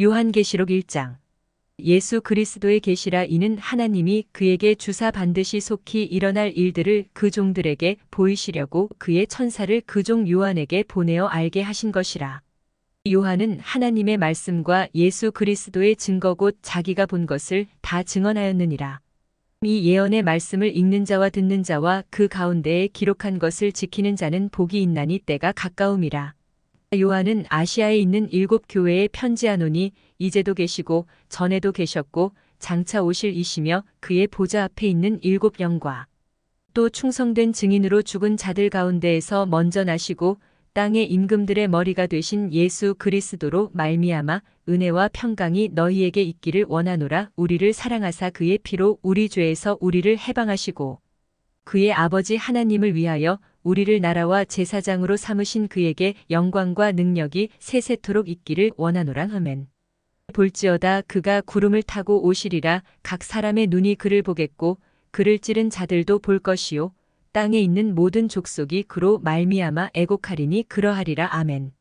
요한계시록 1장. 예수 그리스도의 계시라. 이는 하나님이 그에게 주사 반드시 속히 일어날 일들을 그 종들에게 보이시려고 그의 천사를 그 종 요한에게 보내어 알게 하신 것이라. 요한은 하나님의 말씀과 예수 그리스도의 증거 곧 자기가 본 것을 다 증언하였느니라. 이 예언의 말씀을 읽는 자와 듣는 자와 그 가운데에 기록한 것을 지키는 자는 복이 있나니 때가 가까움이라. 요한은 아시아에 있는 7 교회에 편지하노니 이제도 계시고 전에도 계셨고 장차 오실 이시며 그의 보좌 앞에 있는 7 영과 또 충성된 증인으로 죽은 자들 가운데에서 먼저 나시고 땅의 임금들의 머리가 되신 예수 그리스도로 말미암아 은혜와 평강이 너희에게 있기를 원하노라. 우리를 사랑하사 그의 피로 우리 죄에서 우리를 해방하시고 그의 아버지 하나님을 위하여 우리를 나라와 제사장으로 삼으신 그에게 영광과 능력이 세세토록 있기를 원하노라. 아멘. 볼지어다 그가 구름을 타고 오시리라. 각 사람의 눈이 그를 보겠고 그를 찌른 자들도 볼 것이요 땅에 있는 모든 족속이 그로 말미암아 애곡하리니 그러하리라. 아멘.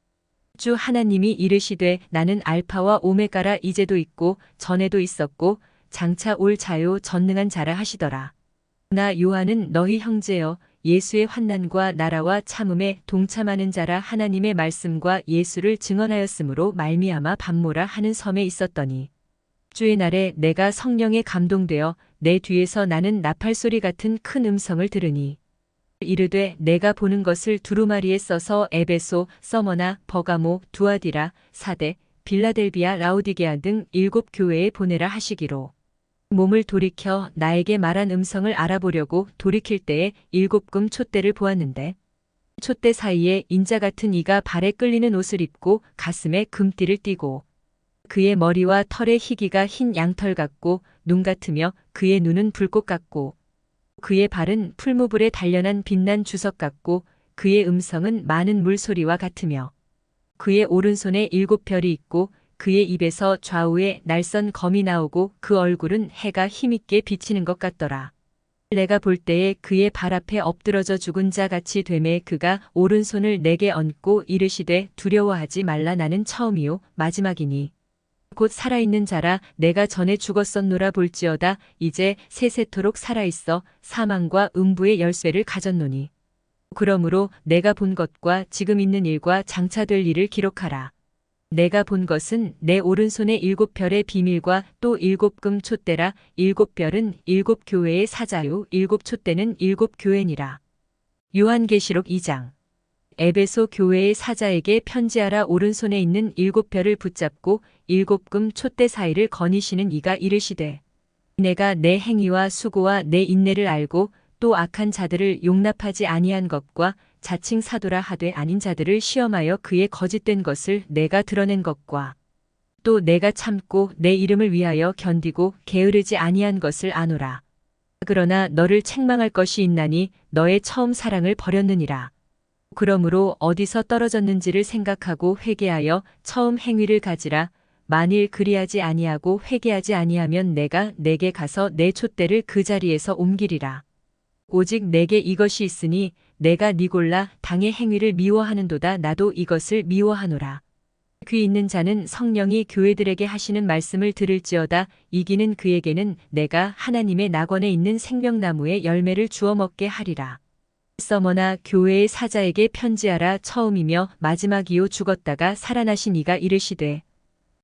주 하나님이 이르시되 나는 알파와 오메가라. 이제도 있고 전에도 있었고 장차 올 자요 전능한 자라 하시더라. 나 요한은 너희 형제여 예수의 환난과 나라와 참음에 동참하는 자라. 하나님의 말씀과 예수를 증언하였으므로 말미암아 밤모라 하는 섬에 있었더니 주의 날에 내가 성령에 감동되어 내 뒤에서 나는 나팔소리 같은 큰 음성을 들으니 이르되 내가 보는 것을 두루마리에 써서 에베소, 서머나, 버가모, 두아디라, 사데, 빌라델비아, 라오디게아 등 7 교회에 보내라 하시기로 몸을 돌이켜 나에게 말한 음성을 알아보려고 돌이킬 때에 7금 촛대를 보았는데 촛대 사이에 인자 같은 이가 발에 끌리는 옷을 입고 가슴에 금띠를 띠고 그의 머리와 털의 희기가 흰 양털 같고 눈 같으며 그의 눈은 불꽃 같고 그의 발은 풀무불에 단련한 빛난 주석 같고 그의 음성은 많은 물소리와 같으며 그의 오른손에 7 별이 있고 그의 입에서 좌우에 날선 검이 나오고 그 얼굴은 해가 힘있게 비치는 것 같더라. 내가 볼 때에 그의 발 앞에 엎드러져 죽은 자 같이 되매 그가 오른손을 내게 얹고 이르시되 두려워하지 말라. 나는 처음이요 마지막이니 곧 살아있는 자라. 내가 전에 죽었었노라. 볼지어다 이제 세세토록 살아있어 사망과 음부의 열쇠를 가졌노니 그러므로 내가 본 것과 지금 있는 일과 장차 될 일을 기록하라. 내가 본 것은 내 오른손에 7 별의 비밀과 또 7금 촛대라. 7 별은 7 교회의 사자요 7 촛대는 7 교회니라. 요한계시록 2장. 에베소 교회의 사자에게 편지하라. 오른손에 있는 7 별을 붙잡고 7금 촛대 사이를 거니시는 이가 이르시되 내가 내 행위와 수고와 내 인내를 알고 또 악한 자들을 용납하지 아니한 것과 자칭 사도라 하되 아닌 자들을 시험하여 그의 거짓된 것을 내가 드러낸 것과 또 내가 참고 내 이름을 위하여 견디고 게으르지 아니한 것을 아노라. 그러나 너를 책망할 것이 있나니 너의 처음 사랑을 버렸느니라. 그러므로 어디서 떨어졌는지를 생각하고 회개하여 처음 행위를 가지라. 만일 그리하지 아니하고 회개하지 아니하면 내가 내게 가서 내 촛대를 그 자리에서 옮기리라. 오직 내게 이것이 있으니 내가 니골라 당의 행위를 미워하는도다. 나도 이것을 미워하노라. 귀 있는 자는 성령이 교회들에게 하시는 말씀을 들을지어다. 이기는 그에게는 내가 하나님의 낙원에 있는 생명나무의 열매를 주어 먹게 하리라. 서머나 교회의 사자에게 편지하라. 처음이며 마지막이요 죽었다가 살아나신 이가 이르시되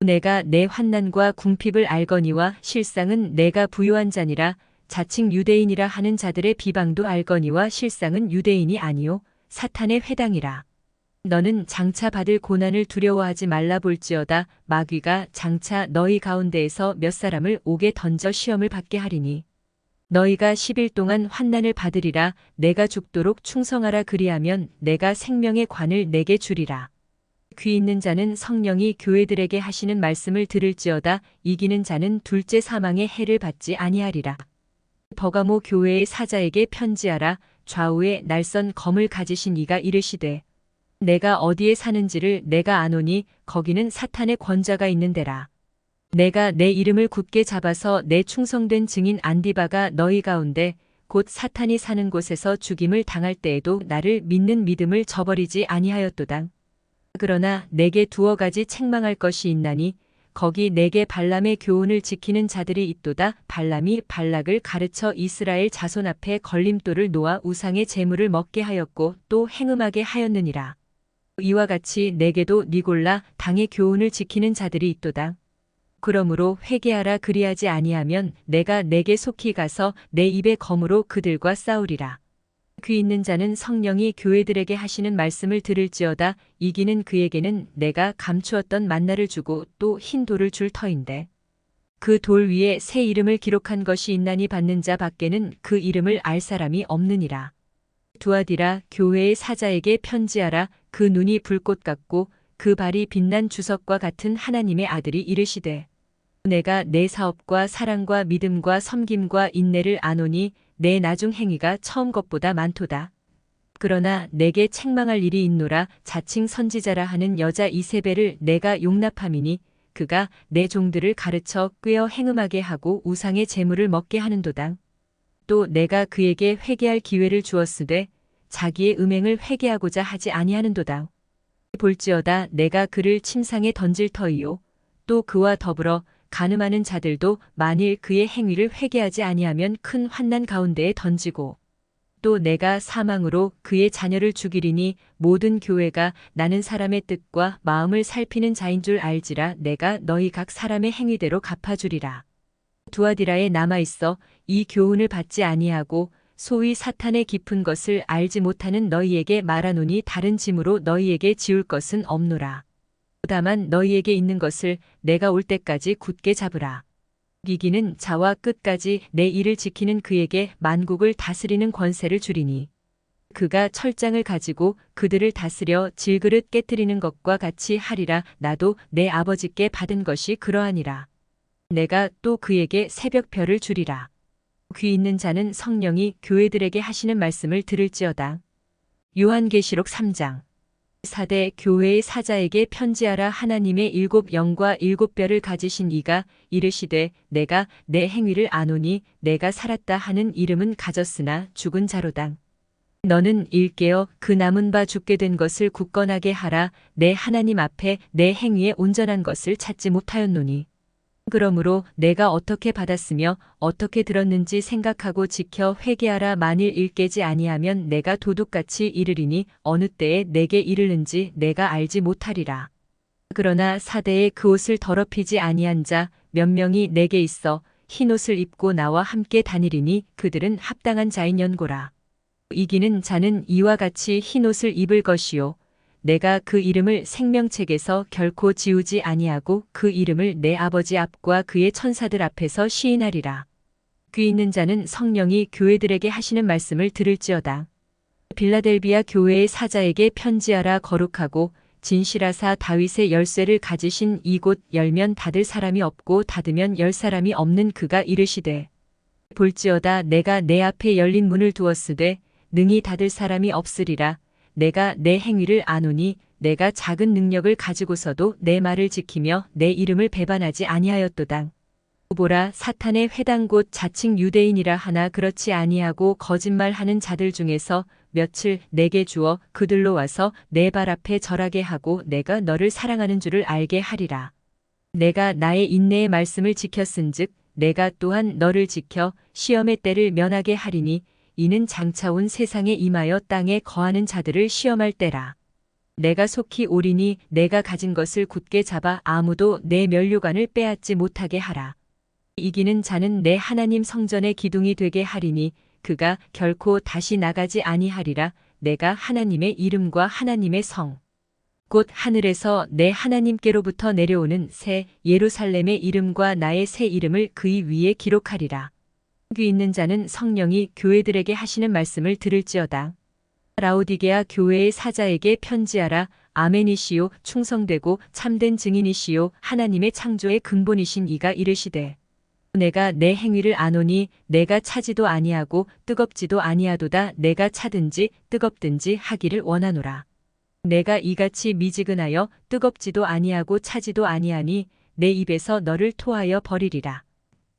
내가 내 환난과 궁핍을 알거니와 실상은 내가 부유한 자니라. 자칭 유대인이라 하는 자들의 비방도 알거니와 실상은 유대인이 아니요 사탄의 회당이라. 너는 장차 받을 고난을 두려워하지 말라. 볼지어다 마귀가 장차 너희 가운데에서 몇 사람을 옥에 던져 시험을 받게 하리니 너희가 10일 동안 환난을 받으리라. 내가 죽도록 충성하라. 그리하면 내가 생명의 관을 내게 주리라. 귀 있는 자는 성령이 교회들에게 하시는 말씀을 들을지어다. 이기는 자는 둘째 사망의 해를 받지 아니하리라. 버가모 교회의 사자에게 편지하라. 좌우에 날선 검을 가지신 이가 이르시되 내가 어디에 사는지를 내가 아노니 거기는 사탄의 권자가 있는 데라. 내가 내 이름을 굳게 잡아서 내 충성된 증인 안디바가 너희 가운데 곧 사탄이 사는 곳에서 죽임을 당할 때에도 나를 믿는 믿음을 저버리지 아니하였도다. 그러나 내게 두어 가지 책망할 것이 있나니 거기 내게 발람의 교훈을 지키는 자들이 있도다. 발람이 발락을 가르쳐 이스라엘 자손 앞에 걸림돌을 놓아 우상의 제물을 먹게 하였고 또 행음하게 하였느니라. 이와 같이 내게도 니골라 당의 교훈을 지키는 자들이 있도다. 그러므로 회개하라. 그리하지 아니하면 내가 내게 속히 가서 내 입의 검으로 그들과 싸우리라. 귀 있는 자는 성령이 교회들에게 하시는 말씀을 들을지어다. 이기는 그에게는 내가 감추었던 만나를 주고 또 흰 돌을 줄 터인데 그 돌 위에 새 이름을 기록한 것이 있나니 받는 자 밖에는 그 이름을 알 사람이 없느니라. 두아디라 교회의 사자에게 편지하라. 그 눈이 불꽃 같고 그 발이 빛난 주석과 같은 하나님의 아들이 이르시되 내가 내 사업과 사랑과 믿음과 섬김과 인내를 아노니 내 나중 행위가 처음 것보다 많도다. 그러나 내게 책망할 일이 있노라. 자칭 선지자라 하는 여자 이세벨을 내가 용납함이니 그가 내 종들을 가르쳐 꾀어 행음하게 하고 우상의 제물을 먹게 하는도다. 또 내가 그에게 회개할 기회를 주었으되 자기의 음행을 회개하고자 하지 아니하는도다. 볼지어다 내가 그를 침상에 던질 터이요 또 그와 더불어 간음하는 자들도 만일 그의 행위를 회개하지 아니하면 큰 환난 가운데에 던지고 또 내가 사망으로 그의 자녀를 죽이리니 모든 교회가 나는 사람의 뜻과 마음을 살피는 자인 줄 알지라. 내가 너희 각 사람의 행위대로 갚아주리라. 두아디라에 남아있어 이 교훈을 받지 아니하고 소위 사탄의 깊은 것을 알지 못하는 너희에게 말하노니 다른 짐으로 너희에게 지울 것은 없노라. 다만 너희에게 있는 것을 내가 올 때까지 굳게 잡으라. 이기는 자와 끝까지 내 일을 지키는 그에게 만국을 다스리는 권세를 주리니 그가 철장을 가지고 그들을 다스려 질그릇 깨뜨리는 것과 같이 하리라. 나도 내 아버지께 받은 것이 그러하니라. 내가 또 그에게 새벽별을 주리라. 귀 있는 자는 성령이 교회들에게 하시는 말씀을 들을지어다. 요한계시록 3장. 사대 교회의 사자에게 편지하라. 하나님의 7 영과 7 뼈를 가지신 이가 이르시되 내가 내 행위를 아노니 내가 살았다 하는 이름은 가졌으나 죽은 자로다. 너는 일깨어 그 남은 바 죽게 된 것을 굳건하게 하라. 내 하나님 앞에 내 행위에 온전한 것을 찾지 못하였노니 그러므로 내가 어떻게 받았으며 어떻게 들었는지 생각하고 지켜 회개하라. 만일 일깨지 아니하면 내가 도둑같이 이르리니 어느 때에 내게 이르는지 내가 알지 못하리라. 그러나 사대에 그 옷을 더럽히지 아니한 자 몇 명이 내게 있어 흰옷을 입고 나와 함께 다니리니 그들은 합당한 자인 연고라. 이기는 자는 이와 같이 흰옷을 입을 것이요 내가 그 이름을 생명책에서 결코 지우지 아니하고 그 이름을 내 아버지 앞과 그의 천사들 앞에서 시인하리라. 귀 있는 자는 성령이 교회들에게 하시는 말씀을 들을지어다. 빌라델비아 교회의 사자에게 편지하라. 거룩하고 진실하사 다윗의 열쇠를 가지신 이곳 열면 닫을 사람이 없고 닫으면 열 사람이 없는 그가 이르시되 볼지어다 내가 내 앞에 열린 문을 두었으되 능히 닫을 사람이 없으리라. 내가 내 행위를 아노니 내가 작은 능력을 가지고서도 내 말을 지키며 내 이름을 배반하지 아니하였도다. 보라 사탄의 회당 곧 자칭 유대인이라 하나 그렇지 아니하고 거짓말하는 자들 중에서 며칠 내게 주어 그들로 와서 내 발 앞에 절하게 하고 내가 너를 사랑하는 줄을 알게 하리라. 내가 나의 인내의 말씀을 지켰은즉 내가 또한 너를 지켜 시험의 때를 면하게 하리니 이는 장차 온 세상에 임하여 땅에 거하는 자들을 시험할 때라. 내가 속히 오리니 내가 가진 것을 굳게 잡아 아무도 내 면류관을 빼앗지 못하게 하라. 이기는 자는 내 하나님 성전의 기둥이 되게 하리니 그가 결코 다시 나가지 아니하리라. 내가 하나님의 이름과 하나님의 성 곧 하늘에서 내 하나님께로부터 내려오는 새 예루살렘의 이름과 나의 새 이름을 그의 위에 기록하리라. 귀 있는 자는 성령이 교회들에게 하시는 말씀을 들을지어다. 라오디게아 교회의 사자에게 편지하라. 아멘이시요 충성되고 참된 증인이시요 하나님의 창조의 근본이신 이가 이르시되 내가 내 행위를 아노니 내가 차지도 아니하고 뜨겁지도 아니하도다. 내가 차든지 뜨겁든지 하기를 원하노라. 내가 이같이 미지근하여 뜨겁지도 아니하고 차지도 아니하니 내 입에서 너를 토하여 버리리라.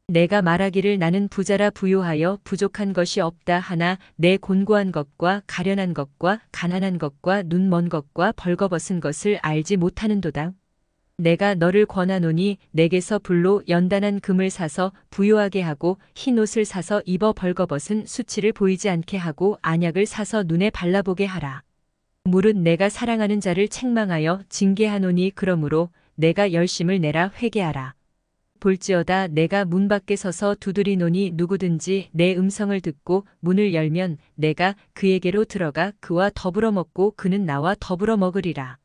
내가 말하기를 나는 부자라 부요하여 부족한 것이 없다 하나 내 곤고한 것과 가련한 것과 가난한 것과 눈먼 것과 벌거벗은 것을 알지 못하는도다. 내가 너를 권하노니 내게서 불로 연단한 금을 사서 부요하게 하고 흰 옷을 사서 입어 벌거벗은 수치를 보이지 않게 하고 안약을 사서 눈에 발라보게 하라. 무릇 내가 사랑하는 자를 책망하여 징계하노니 그러므로 내가 열심을 내라 회개하라. 볼지어다 내가 문 밖에 서서 두드리노니 누구든지 내 음성을 듣고 문을 열면 내가 그에게로 들어가 그와 더불어 먹고 그는 나와 더불어 먹으리라.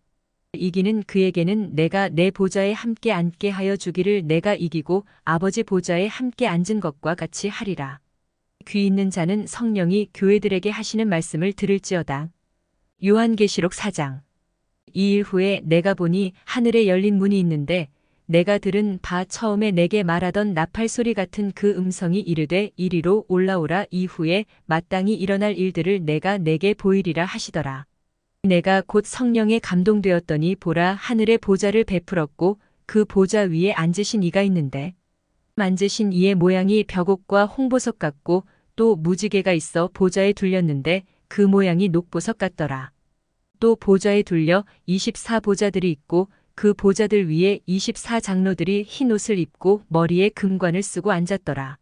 이기는 그에게는 내가 내 보좌에 함께 앉게 하여 주기를 내가 이기고 아버지 보좌에 함께 앉은 것과 같이 하리라. 귀 있는 자는 성령이 교회들에게 하시는 말씀을 들을지어다. 요한계시록 4장. 이 일 후에 내가 보니 하늘에 열린 문이 있는데 내가 들은 바 처음에 내게 말하던 나팔 소리 같은 그 음성이 이르되 이리로 올라오라. 이후에 마땅히 일어날 일들을 내가 내게 보이리라 하시더라. 내가 곧 성령에 감동되었더니 보라 하늘에 보좌를 베풀었고 그 보좌 위에 앉으신 이가 있는데 앉으신 이의 모양이 벽옥과 홍보석 같고 또 무지개가 있어 보좌에 둘렸는데 그 모양이 녹보석 같더라. 또 보좌에 둘려 24보좌들이 있고 그 보좌들 위에 24장로들이 흰 옷을 입고 머리에 금관을 쓰고 앉았더라.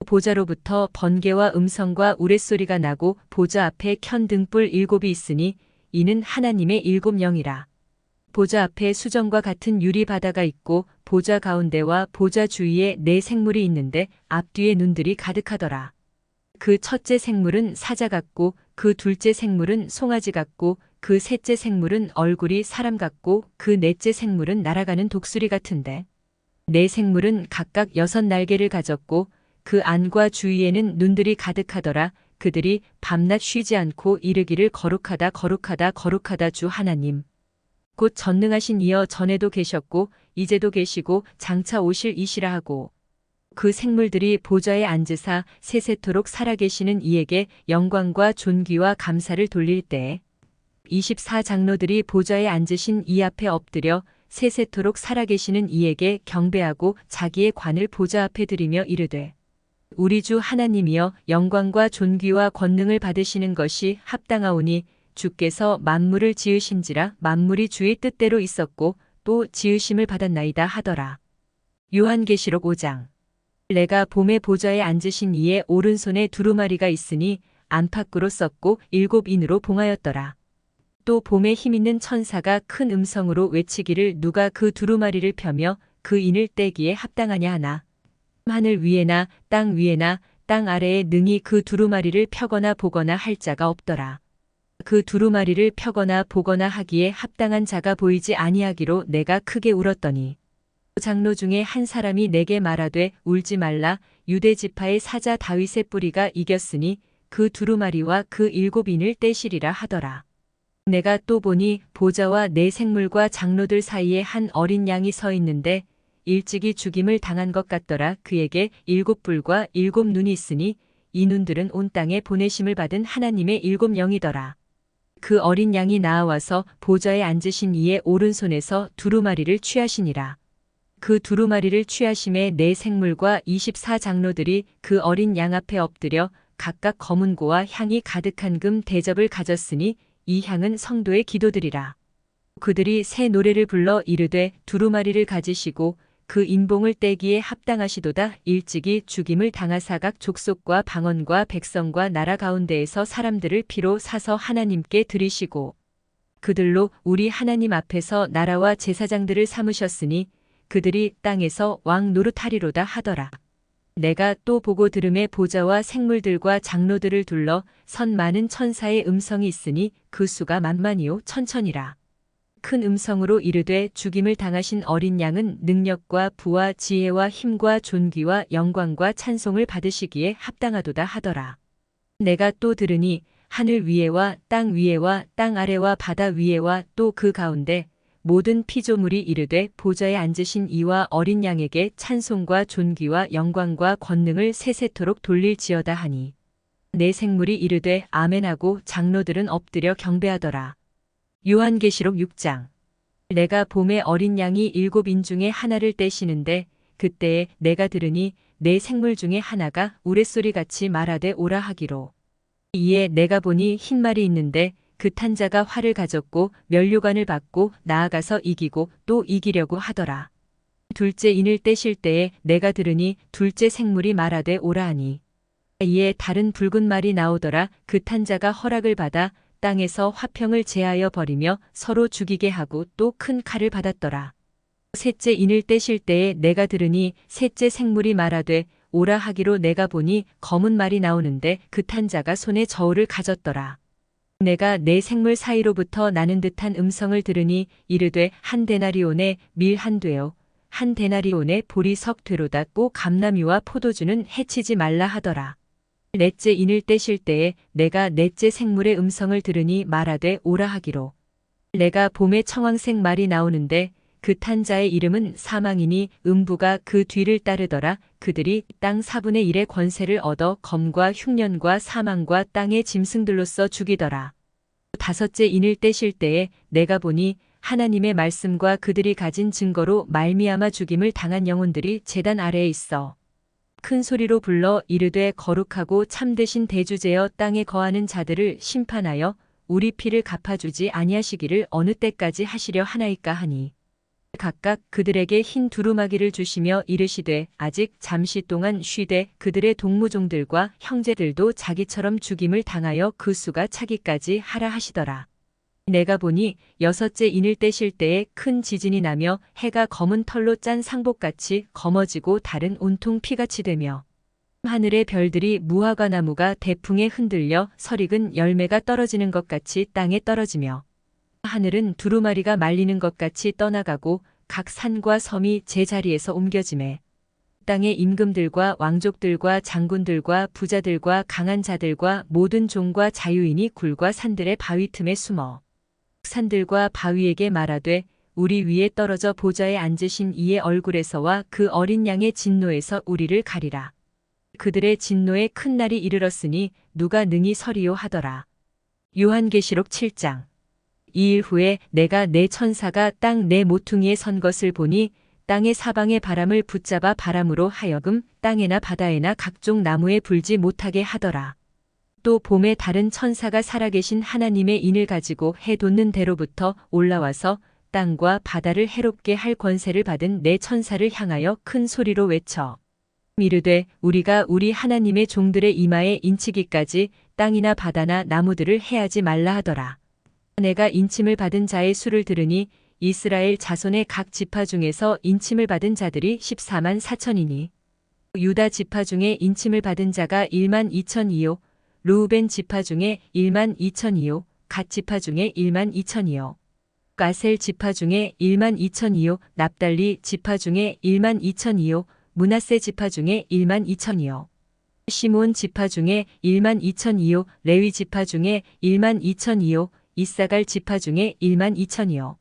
보좌로부터 번개와 음성과 우레소리가 나고 보좌 앞에 켠 등불 7이 있으니 이는 하나님의 7영이라. 보좌 앞에 수정과 같은 유리 바다가 있고 보좌 가운데와 보좌 주위에 4생물이 있는데 앞뒤에 눈들이 가득하더라. 그 첫째 생물은 사자 같고 그 둘째 생물은 송아지 같고 그 셋째 생물은 얼굴이 사람 같고 그 넷째 생물은 날아가는 독수리 같은데 4생물은 각각 6날개를 가졌고 그 안과 주위에는 눈들이 가득하더라. 그들이 밤낮 쉬지 않고 이르기를 거룩하다 거룩하다 거룩하다 주 하나님 곧 전능하신 이여 전에도 계셨고 이제도 계시고 장차 오실 이시라 하고 그 생물들이 보좌에 앉으사 세세토록 살아계시는 이에게 영광과 존귀와 감사를 돌릴 때에 24장로들이 보좌에 앉으신 이 앞에 엎드려 세세토록 살아계시는 이에게 경배하고 자기의 관을 보좌 앞에 드리며 이르되 우리 주 하나님이여 영광과 존귀와 권능을 받으시는 것이 합당하오니 주께서 만물을 지으신지라 만물이 주의 뜻대로 있었고 또 지으심을 받았나이다 하더라. 요한계시록 5장. 내가 봄의 보좌에 앉으신 이의 오른손에 두루마리가 있으니 안팎으로 썼고 7인으로 봉하였더라. 또 봄에 힘있는 천사가 큰 음성으로 외치기를 누가 그 두루마리를 펴며 그 인을 떼기에 합당하냐 하나. 하늘 위에나 땅 위에나 땅 아래에 능히 그 두루마리를 펴거나 보거나 할 자가 없더라. 그 두루마리를 펴거나 보거나 하기에 합당한 자가 보이지 아니하기로 내가 크게 울었더니 장로 중에 한 사람이 내게 말하되 울지 말라 유대 지파의 사자 다윗의 뿌리가 이겼으니 그 두루마리와 그 7인을 떼시리라 하더라. 내가 또 보니 보좌와 4생물과 장로들 사이에 한 어린 양이 서 있는데 일찍이 죽임을 당한 것 같더라. 그에게 7뿔과 7눈이 있으니 이 눈들은 온 땅에 보내심을 받은 하나님의 7영이더라. 그 어린 양이 나아와서 보좌에 앉으신 이의 오른손에서 두루마리를 취하시니라. 그 두루마리를 취하심에 4생물과 24장로들이 그 어린 양 앞에 엎드려 각각 검은 고와 향이 가득한 금 대접을 가졌으니 이 향은 성도의 기도들이라. 그들이 새 노래를 불러 이르되 두루마리를 가지시고 그 인봉을 떼기에 합당하시도다. 일찍이 죽임을 당하사 각 족속과 방언과 백성과 나라 가운데에서 사람들을 피로 사서 하나님께 드리시고 그들로 우리 하나님 앞에서 나라와 제사장들을 삼으셨으니 그들이 땅에서 왕 노릇하리로다 하더라. 내가 또 보고 들음에 보좌와 생물들과 장로들을 둘러 선 많은 천사의 음성이 있으니 그 수가 만만이요 천천이라. 큰 음성으로 이르되 죽임을 당하신 어린 양은 능력과 부와 지혜와 힘과 존귀와 영광과 찬송을 받으시기에 합당하도다 하더라. 내가 또 들으니 하늘 위에와 땅 위에와 땅 아래와 바다 위에와 또 그 가운데 모든 피조물이 이르되 보좌에 앉으신 이와 어린 양에게 찬송과 존귀와 영광과 권능을 세세토록 돌릴지어다 하니 4생물이 이르되 아멘하고 장로들은 엎드려 경배하더라. 요한계시록 6장. 내가 봄에 어린 양이 7인 중에 하나를 떼시는데 그때에 내가 들으니 4생물 중에 하나가 우레소리같이 말하되 오라 하기로. 이에 내가 보니 흰 말이 있는데 그 탄자가 활을 가졌고 면류관을 받고 나아가서 이기고 또 이기려고 하더라. 둘째 인을 떼실 때에 내가 들으니 둘째 생물이 말하되 오라 하니 이에 다른 붉은 말이 나오더라. 그 탄자가 허락을 받아 땅에서 화평을 제하여 버리며 서로 죽이게 하고 또 큰 칼을 받았더라. 셋째 인을 떼실 때에 내가 들으니 셋째 생물이 말하되 오라 하기로 내가 보니 검은 말이 나오는데 그 탄자가 손에 저울을 가졌더라. 내가 네 생물 사이로부터 나는 듯한 음성을 들으니 이르되 한 데나리온에 밀 한 되요 한 데나리온에 보리 석 되로다. 꼭 감람이와 포도주는 해치지 말라 하더라. 넷째 인을 떼실 때에 내가 넷째 생물의 음성을 들으니 말하되 오라 하기로 내가 봄에 청황색 말이 나오는데 그 탄자의 이름은 사망이니 음부가 그 뒤를 따르더라. 그들이 땅 4분의 1의 권세를 얻어 검과 흉년과 사망과 땅의 짐승들로서 죽이더라. 다섯째 인을 떼실 때에 내가 보니 하나님의 말씀과 그들이 가진 증거로 말미암아 죽임을 당한 영혼들이 제단 아래에 있어 큰 소리로 불러 이르되 거룩하고 참되신 대주제여 땅에 거하는 자들을 심판하여 우리 피를 갚아주지 아니하시기를 어느 때까지 하시려 하나이까 하니 각각 그들에게 흰 두루마기를 주시며 이르시되 아직 잠시 동안 쉬되 그들의 동무종들과 형제들도 자기처럼 죽임을 당하여 그 수가 차기까지 하라 하시더라. 내가 보니 여섯째 인을 떼실 때에 큰 지진이 나며 해가 검은 털로 짠 상복같이 검어지고 달은 온통 피같이 되며 하늘의 별들이 무화과 나무가 대풍에 흔들려 설익은 열매가 떨어지는 것 같이 땅에 떨어지며 하늘은 두루마리가 말리는 것 같이 떠나가고 각 산과 섬이 제자리에서 옮겨지매 땅의 임금들과 왕족들과 장군들과 부자들과 강한 자들과 모든 종과 자유인이 굴과 산들의 바위 틈에 숨어 산들과 바위에게 말하되 우리 위에 떨어져 보좌에 앉으신 이의 얼굴에서와 그 어린 양의 진노에서 우리를 가리라. 그들의 진노의 큰 날이 이르렀으니 누가 능히 서리요 하더라. 요한계시록 7장. 2일 후에 내가 네 천사가 땅 네 모퉁이에 선 것을 보니 땅의 사방의 바람을 붙잡아 바람으로 하여금 땅에나 바다에나 각종 나무에 불지 못하게 하더라. 또 봄에 다른 천사가 살아계신 하나님의 인을 가지고 해 돋는 대로부터 올라와서 땅과 바다를 해롭게 할 권세를 받은 네 천사를 향하여 큰 소리로 외쳐 이르되 우리가 우리 하나님의 종들의 이마에 인치기까지 땅이나 바다나 나무들을 해하지 말라 하더라. 내가 인침을 받은 자의 수를 들으니 이스라엘 자손의 각 지파 중에서 인침을 받은 자들이 14만 4천이니 유다 지파 중에 인침을 받은 자가 1만 2천이요 르우벤 지파 중에 1만 2천이요 갓 지파 중에 1만 2천이요 가셀 지파 중에 1만 2천이요 납달리 지파 중에 1만 2천이요 므낫세 지파 중에 1만 2천이요 시몬 지파 중에 1만 2천이요 레위 지파 중에 1만 2천이요 이사갈 지파 중에 1만 2천이요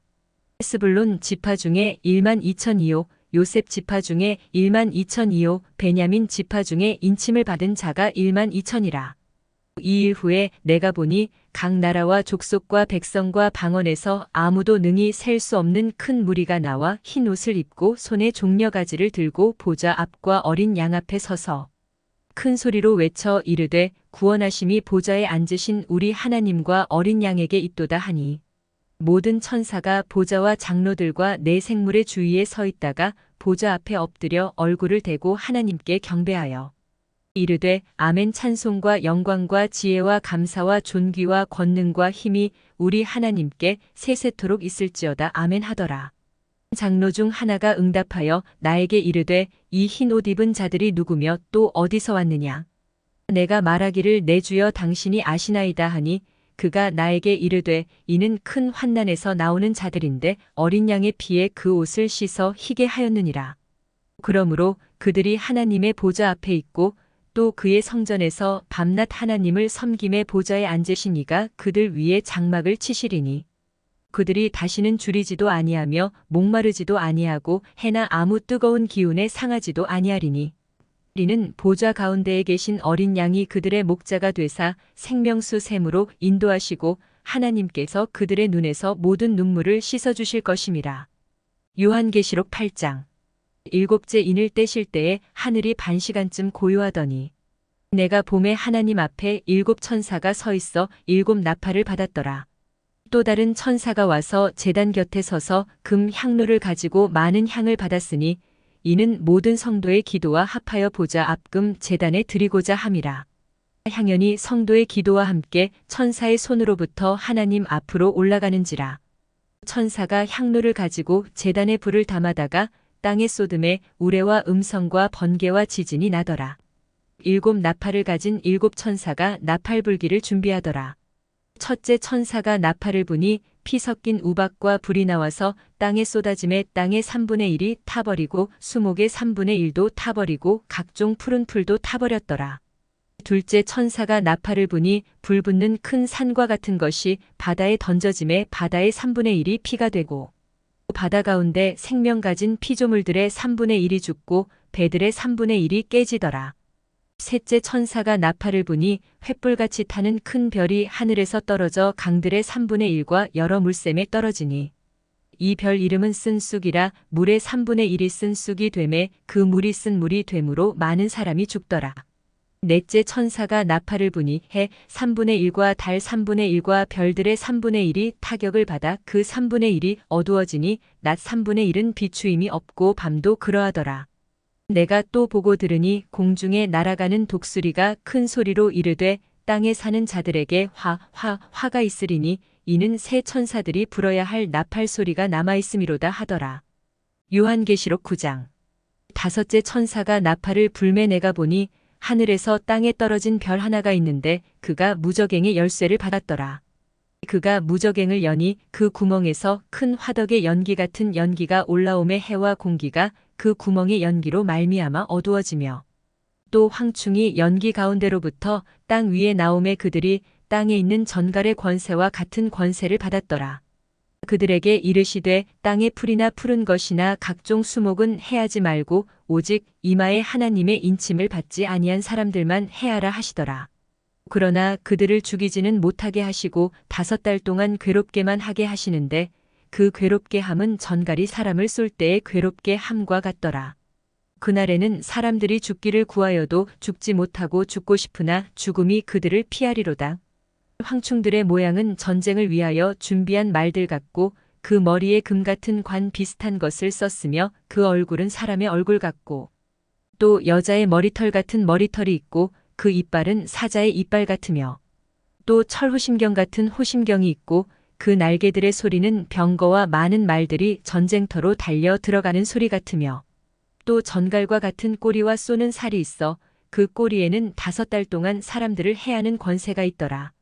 스불론 지파 중에 1만 2천이요 요셉 지파 중에 1만 2천이요 베냐민 지파 중에 인침을 받은 자가 1만 2천이라. 2일 후에 내가 보니 각 나라와 족속과 백성과 방언에서 아무도 능히 셀 수 없는 큰 무리가 나와 흰 옷을 입고 손에 종려가지를 들고 보좌 앞과 어린 양 앞에 서서 큰 소리로 외쳐 이르되 구원하심이 보좌에 앉으신 우리 하나님과 어린 양에게 있도다 하니 모든 천사가 보좌와 장로들과 네 생물의 주위에 서 있다가 보좌 앞에 엎드려 얼굴을 대고 하나님께 경배하여 이르되 아멘 찬송과 영광과 지혜와 감사와 존귀와 권능과 힘이 우리 하나님께 세세토록 있을지어다 아멘 하더라. 장로 중 하나가 응답하여 나에게 이르되 이 흰 옷 입은 자들이 누구며 또 어디서 왔느냐. 내가 말하기를 내 주여 당신이 아시나이다 하니 그가 나에게 이르되 이는 큰 환난에서 나오는 자들인데 어린 양의 피에 그 옷을 씻어 희게 하였느니라. 그러므로 그들이 하나님의 보좌 앞에 있고 또 그의 성전에서 밤낮 하나님을 섬김의 보좌에 앉으신 이가 그들 위에 장막을 치시리니 그들이 다시는 줄이지도 아니하며 목마르지도 아니하고 해나 아무 뜨거운 기운에 상하지도 아니하리니 이는 보좌 가운데에 계신 어린 양이 그들의 목자가 되사 생명수 샘으로 인도하시고 하나님께서 그들의 눈에서 모든 눈물을 씻어주실 것임이라. 요한계시록 8장. 일곱째 인을 떼실 때에 하늘이 반시간쯤 고요하더니 내가 봄에 하나님 앞에 일곱 천사가 서 있어 일곱 나팔을 받았더라. 또 다른 천사가 와서 제단 곁에 서서 금 향로를 가지고 많은 향을 받았으니 이는 모든 성도의 기도와 합하여 보좌 앞금 제단에 드리고자 함이라. 향연이 성도의 기도와 함께 천사의 손으로부터 하나님 앞으로 올라가는지라. 천사가 향로를 가지고 제단에 불을 담아다가 땅에 쏟음에 우레와 음성과 번개와 지진이 나더라. 7 나팔을 가진 7 천사가 나팔 불기를 준비하더라. 첫째 천사가 나팔을 부니 피 섞인 우박과 불이 나와서 땅에 쏟아짐에 땅의 3분의 1이 타버리고 수목의 3분의 1도 타버리고 각종 푸른 풀도 타버렸더라. 둘째 천사가 나팔을 부니 불 붙는 큰 산과 같은 것이 바다에 던져짐에 바다의 3분의 1이 피가 되고 바다 가운데 생명 가진 피조물들의 3분의 1이 죽고 배들의 3분의 1이 깨지더라. 셋째 천사가 나팔을 부니 횃불같이 타는 큰 별이 하늘에서 떨어져 강들의 3분의 1과 여러 물샘에 떨어지니 이 별 이름은 쓴 쑥이라 물의 3분의 1이 쓴 쑥이 되매 그 물이 쓴 물이 되므로 많은 사람이 죽더라. 넷째 천사가 나팔을 부니 해 3분의 1과 달 3분의 1과 별들의 3분의 1이 타격을 받아 그 3분의 1이 어두워지니 낮 3분의 1은 비추임이 없고 밤도 그러하더라. 내가 또 보고 들으니 공중에 날아가는 독수리가 큰 소리로 이르되 땅에 사는 자들에게 화가 있으리니 이는 새 천사들이 불어야 할 나팔 소리가 남아있음이로다 하더라. 요한계시록 9장. 다섯째 천사가 나팔을 불매 내가 보니 하늘에서 땅에 떨어진 별 하나가 있는데 그가 무저갱의 열쇠를 받았더라. 그가 무저갱을 여니 그 구멍에서 큰 화덕의 연기 같은 연기가 올라오매 해와 공기가 그 구멍의 연기로 말미암아 어두워지며 또 황충이 연기 가운데로부터 땅 위에 나오매 그들이 땅에 있는 전갈의 권세와 같은 권세를 받았더라. 그들에게 이르시되 땅의 풀이나 푸른 것이나 각종 수목은 해하지 말고 오직 이마에 하나님의 인침을 받지 아니한 사람들만 해하라 하시더라. 그러나 그들을 죽이지는 못하게 하시고 5달 동안 괴롭게만 하게 하시는데 그 괴롭게 함은 전갈이 사람을 쏠 때의 괴롭게 함과 같더라. 그날에는 사람들이 죽기를 구하여도 죽지 못하고 죽고 싶으나 죽음이 그들을 피하리로다. 황충들의 모양은 전쟁을 위하여 준비한 말들 같고 그 머리에 금 같은 관 비슷한 것을 썼으며 그 얼굴은 사람의 얼굴 같고 또 여자의 머리털 같은 머리털이 있고 그 이빨은 사자의 이빨 같으며 또 철호심경 같은 호심경이 있고 그 날개들의 소리는 병거와 많은 말들이 전쟁터로 달려 들어가는 소리 같으며 또 전갈과 같은 꼬리와 쏘는 살이 있어 그 꼬리에는 5달 동안 사람들을 해하는 권세가 있더라.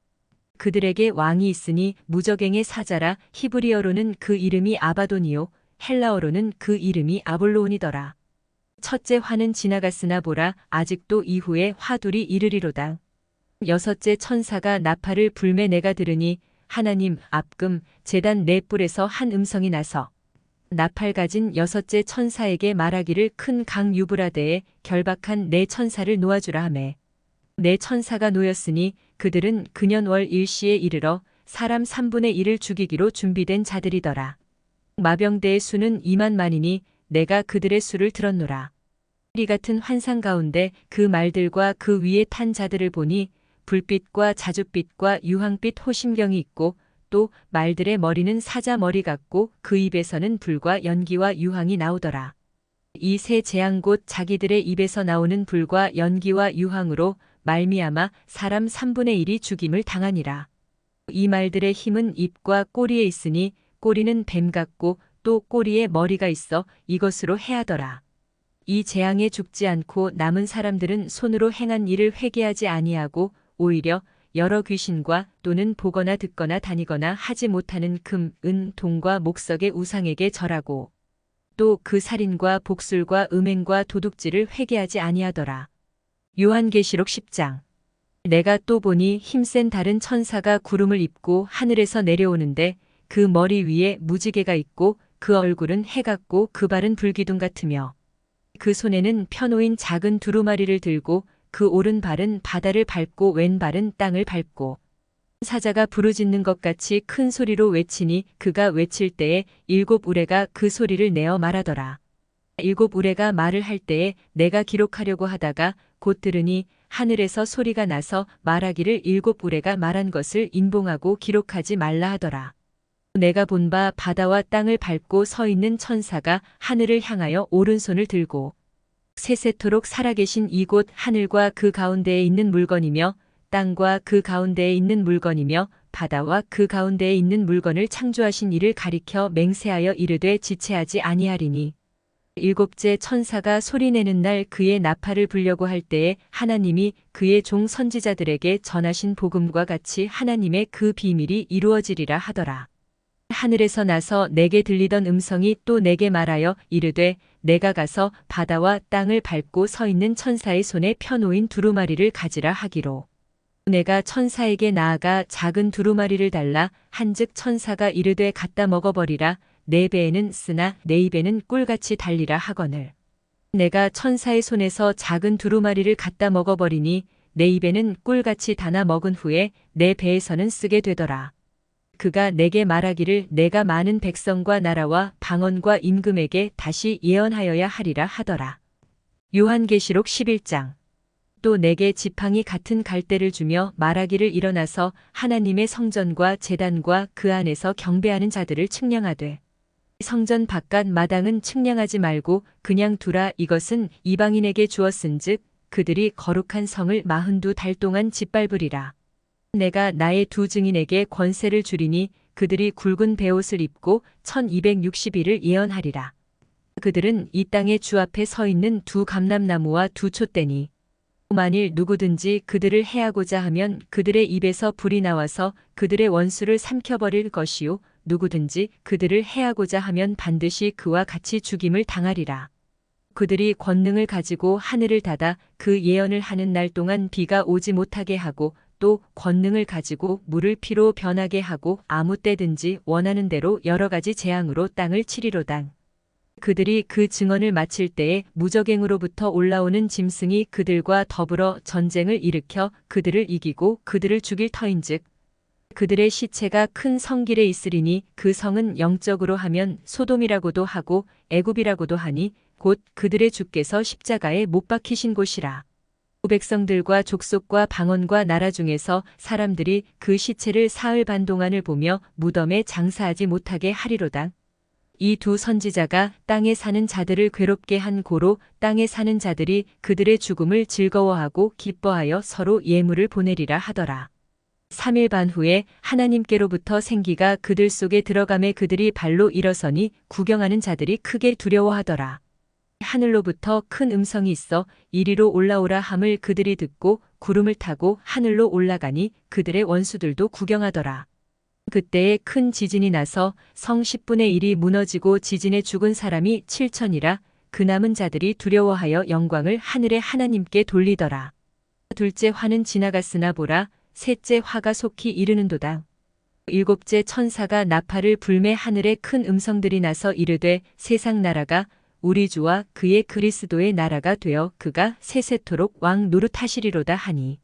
그들에게 왕이 있으니 무저갱의 사자라. 히브리어로는 그 이름이 아바돈이요 헬라어로는 그 이름이 아볼로온이더라. 첫째 화는 지나갔으나 보라 아직도 이후에 화둘이 이르리로다. 여섯째 천사가 나팔을 불매 내가 들으니 하나님 앞금 제단 네 뿔에서 한 음성이 나서 나팔 가진 여섯째 천사에게 말하기를 큰 강 유브라데에 결박한 네 천사를 놓아주라 하매 네 천사가 놓였으니 그들은 근현월 일시에 이르러 사람 3분의 1을 죽이기로 준비된 자들이더라. 마병대의 수는 2만만이니 내가 그들의 수를 들었노라. 이 같은 환상 가운데 그 말들과 그 위에 탄 자들을 보니 불빛과 자줏빛과 유황빛 호심경이 있고 또 말들의 머리는 사자 머리 같고 그 입에서는 불과 연기와 유황이 나오더라. 이 세 재앙 곧 자기들의 입에서 나오는 불과 연기와 유황으로 말미암아 사람 3분의 1이 죽임을 당하니라. 이 말들의 힘은 입과 꼬리에 있으니 꼬리는 뱀 같고 또 꼬리에 머리가 있어 이것으로 해하더라. 이 재앙에 죽지 않고 남은 사람들은 손으로 행한 일을 회개하지 아니하고 오히려 여러 귀신과 또는 보거나 듣거나 다니거나 하지 못하는 금, 은, 동과 목석의 우상에게 절하고 또 그 살인과 복술과 음행과 도둑질을 회개하지 아니하더라. 요한계시록 10장. 내가 또 보니 힘센 다른 천사가 구름을 입고 하늘에서 내려오는데 그 머리 위에 무지개가 있고 그 얼굴은 해 같고 그 발은 불기둥 같으며 그 손에는 펴놓인 작은 두루마리를 들고 그 오른발은 바다를 밟고 왼발은 땅을 밟고 사자가 부르짖는 것 같이 큰 소리로 외치니 그가 외칠 때에 7 우레가 그 소리를 내어 말하더라. 7 우레가 말을 할 때에 내가 기록하려고 하다가 곧 들으니 하늘에서 소리가 나서 말하기를 일곱 우레가 말한 것을 인봉하고 기록하지 말라 하더라. 내가 본 바 바다와 땅을 밟고 서 있는 천사가 하늘을 향하여 오른손을 들고 세세토록 살아계신 이곳 하늘과 그 가운데에 있는 물건이며 땅과 그 가운데에 있는 물건이며 바다와 그 가운데에 있는 물건을 창조하신 이를 가리켜 맹세하여 이르되 지체하지 아니하리니 일곱째 천사가 소리내는 날 그의 나팔을 불려고 할 때에 하나님이 그의 종 선지자들에게 전하신 복음과 같이 하나님의 그 비밀이 이루어지리라 하더라. 하늘에서 나서 내게 들리던 음성이 또 내게 말하여 이르되 내가 가서 바다와 땅을 밟고 서 있는 천사의 손에 펴놓인 두루마리를 가지라 하기로. 내가 천사에게 나아가 작은 두루마리를 달라 한즉 천사가 이르되 갖다 먹어버리라. 내 배에는 쓰나 내 입에는 꿀같이 달리라 하거늘. 내가 천사의 손에서 작은 두루마리를 갖다 먹어버리니 내 입에는 꿀같이 다나 먹은 후에 내 배에서는 쓰게 되더라. 그가 내게 말하기를 내가 많은 백성과 나라와 방언과 임금에게 다시 예언하여야 하리라 하더라. 요한계시록 11장. 또 내게 지팡이 같은 갈대를 주며 말하기를 일어나서 하나님의 성전과 제단과 그 안에서 경배하는 자들을 측량하되 성전 바깥 마당은 측량하지 말고 그냥 두라. 이것은 이방인에게 주었은즉 그들이 거룩한 성을 42달 동안 짓밟으리라. 내가 나의 두 증인에게 권세를 주리니 그들이 굵은 베옷을 입고 1260일을 예언하리라. 그들은 이 땅의 주 앞에 서 있는 두 감람나무와 두 촛대니 만일 누구든지 그들을 해하고자 하면 그들의 입에서 불이 나와서 그들의 원수를 삼켜버릴 것이요 누구든지 그들을 해하고자 하면 반드시 그와 같이 죽임을 당하리라. 그들이 권능을 가지고 하늘을 닫아 그 예언을 하는 날 동안 비가 오지 못하게 하고 또 권능을 가지고 물을 피로 변하게 하고 아무 때든지 원하는 대로 여러 가지 재앙으로 땅을 치리로당. 그들이 그 증언을 마칠 때에 무적행으로부터 올라오는 짐승이 그들과 더불어 전쟁을 일으켜 그들을 이기고 그들을 죽일 터인즉 그들의 시체가 큰 성길에 있으리니 그 성은 영적으로 하면 소돔이라고도 하고 애굽이라고도 하니 곧 그들의 주께서 십자가에 못 박히신 곳이라. 백성들과 족속과 방언과 나라 중에서 사람들이 그 시체를 사흘 반 동안을 보며 무덤에 장사하지 못하게 하리로다. 이 두 선지자가 땅에 사는 자들을 괴롭게 한 고로 땅에 사는 자들이 그들의 죽음을 즐거워하고 기뻐하여 서로 예물을 보내리라 하더라. 3일 반 후에 하나님께로부터 생기가 그들 속에 들어가매 그들이 발로 일어서니 구경하는 자들이 크게 두려워하더라. 하늘로부터 큰 음성이 있어 이리로 올라오라 함을 그들이 듣고 구름을 타고 하늘로 올라가니 그들의 원수들도 구경하더라. 그때에 큰 지진이 나서 성 10분의 1이 무너지고 지진에 죽은 사람이 7천이라 그 남은 자들이 두려워하여 영광을 하늘의 하나님께 돌리더라. 둘째 화는 지나갔으나 보라 셋째 화가 속히 이르는도다. 일곱째 천사가 나팔을 불매 하늘에 큰 음성들이 나서 이르되 세상 나라가 우리 주와 그의 그리스도의 나라가 되어 그가 세세토록 왕 노릇하시리로다 하니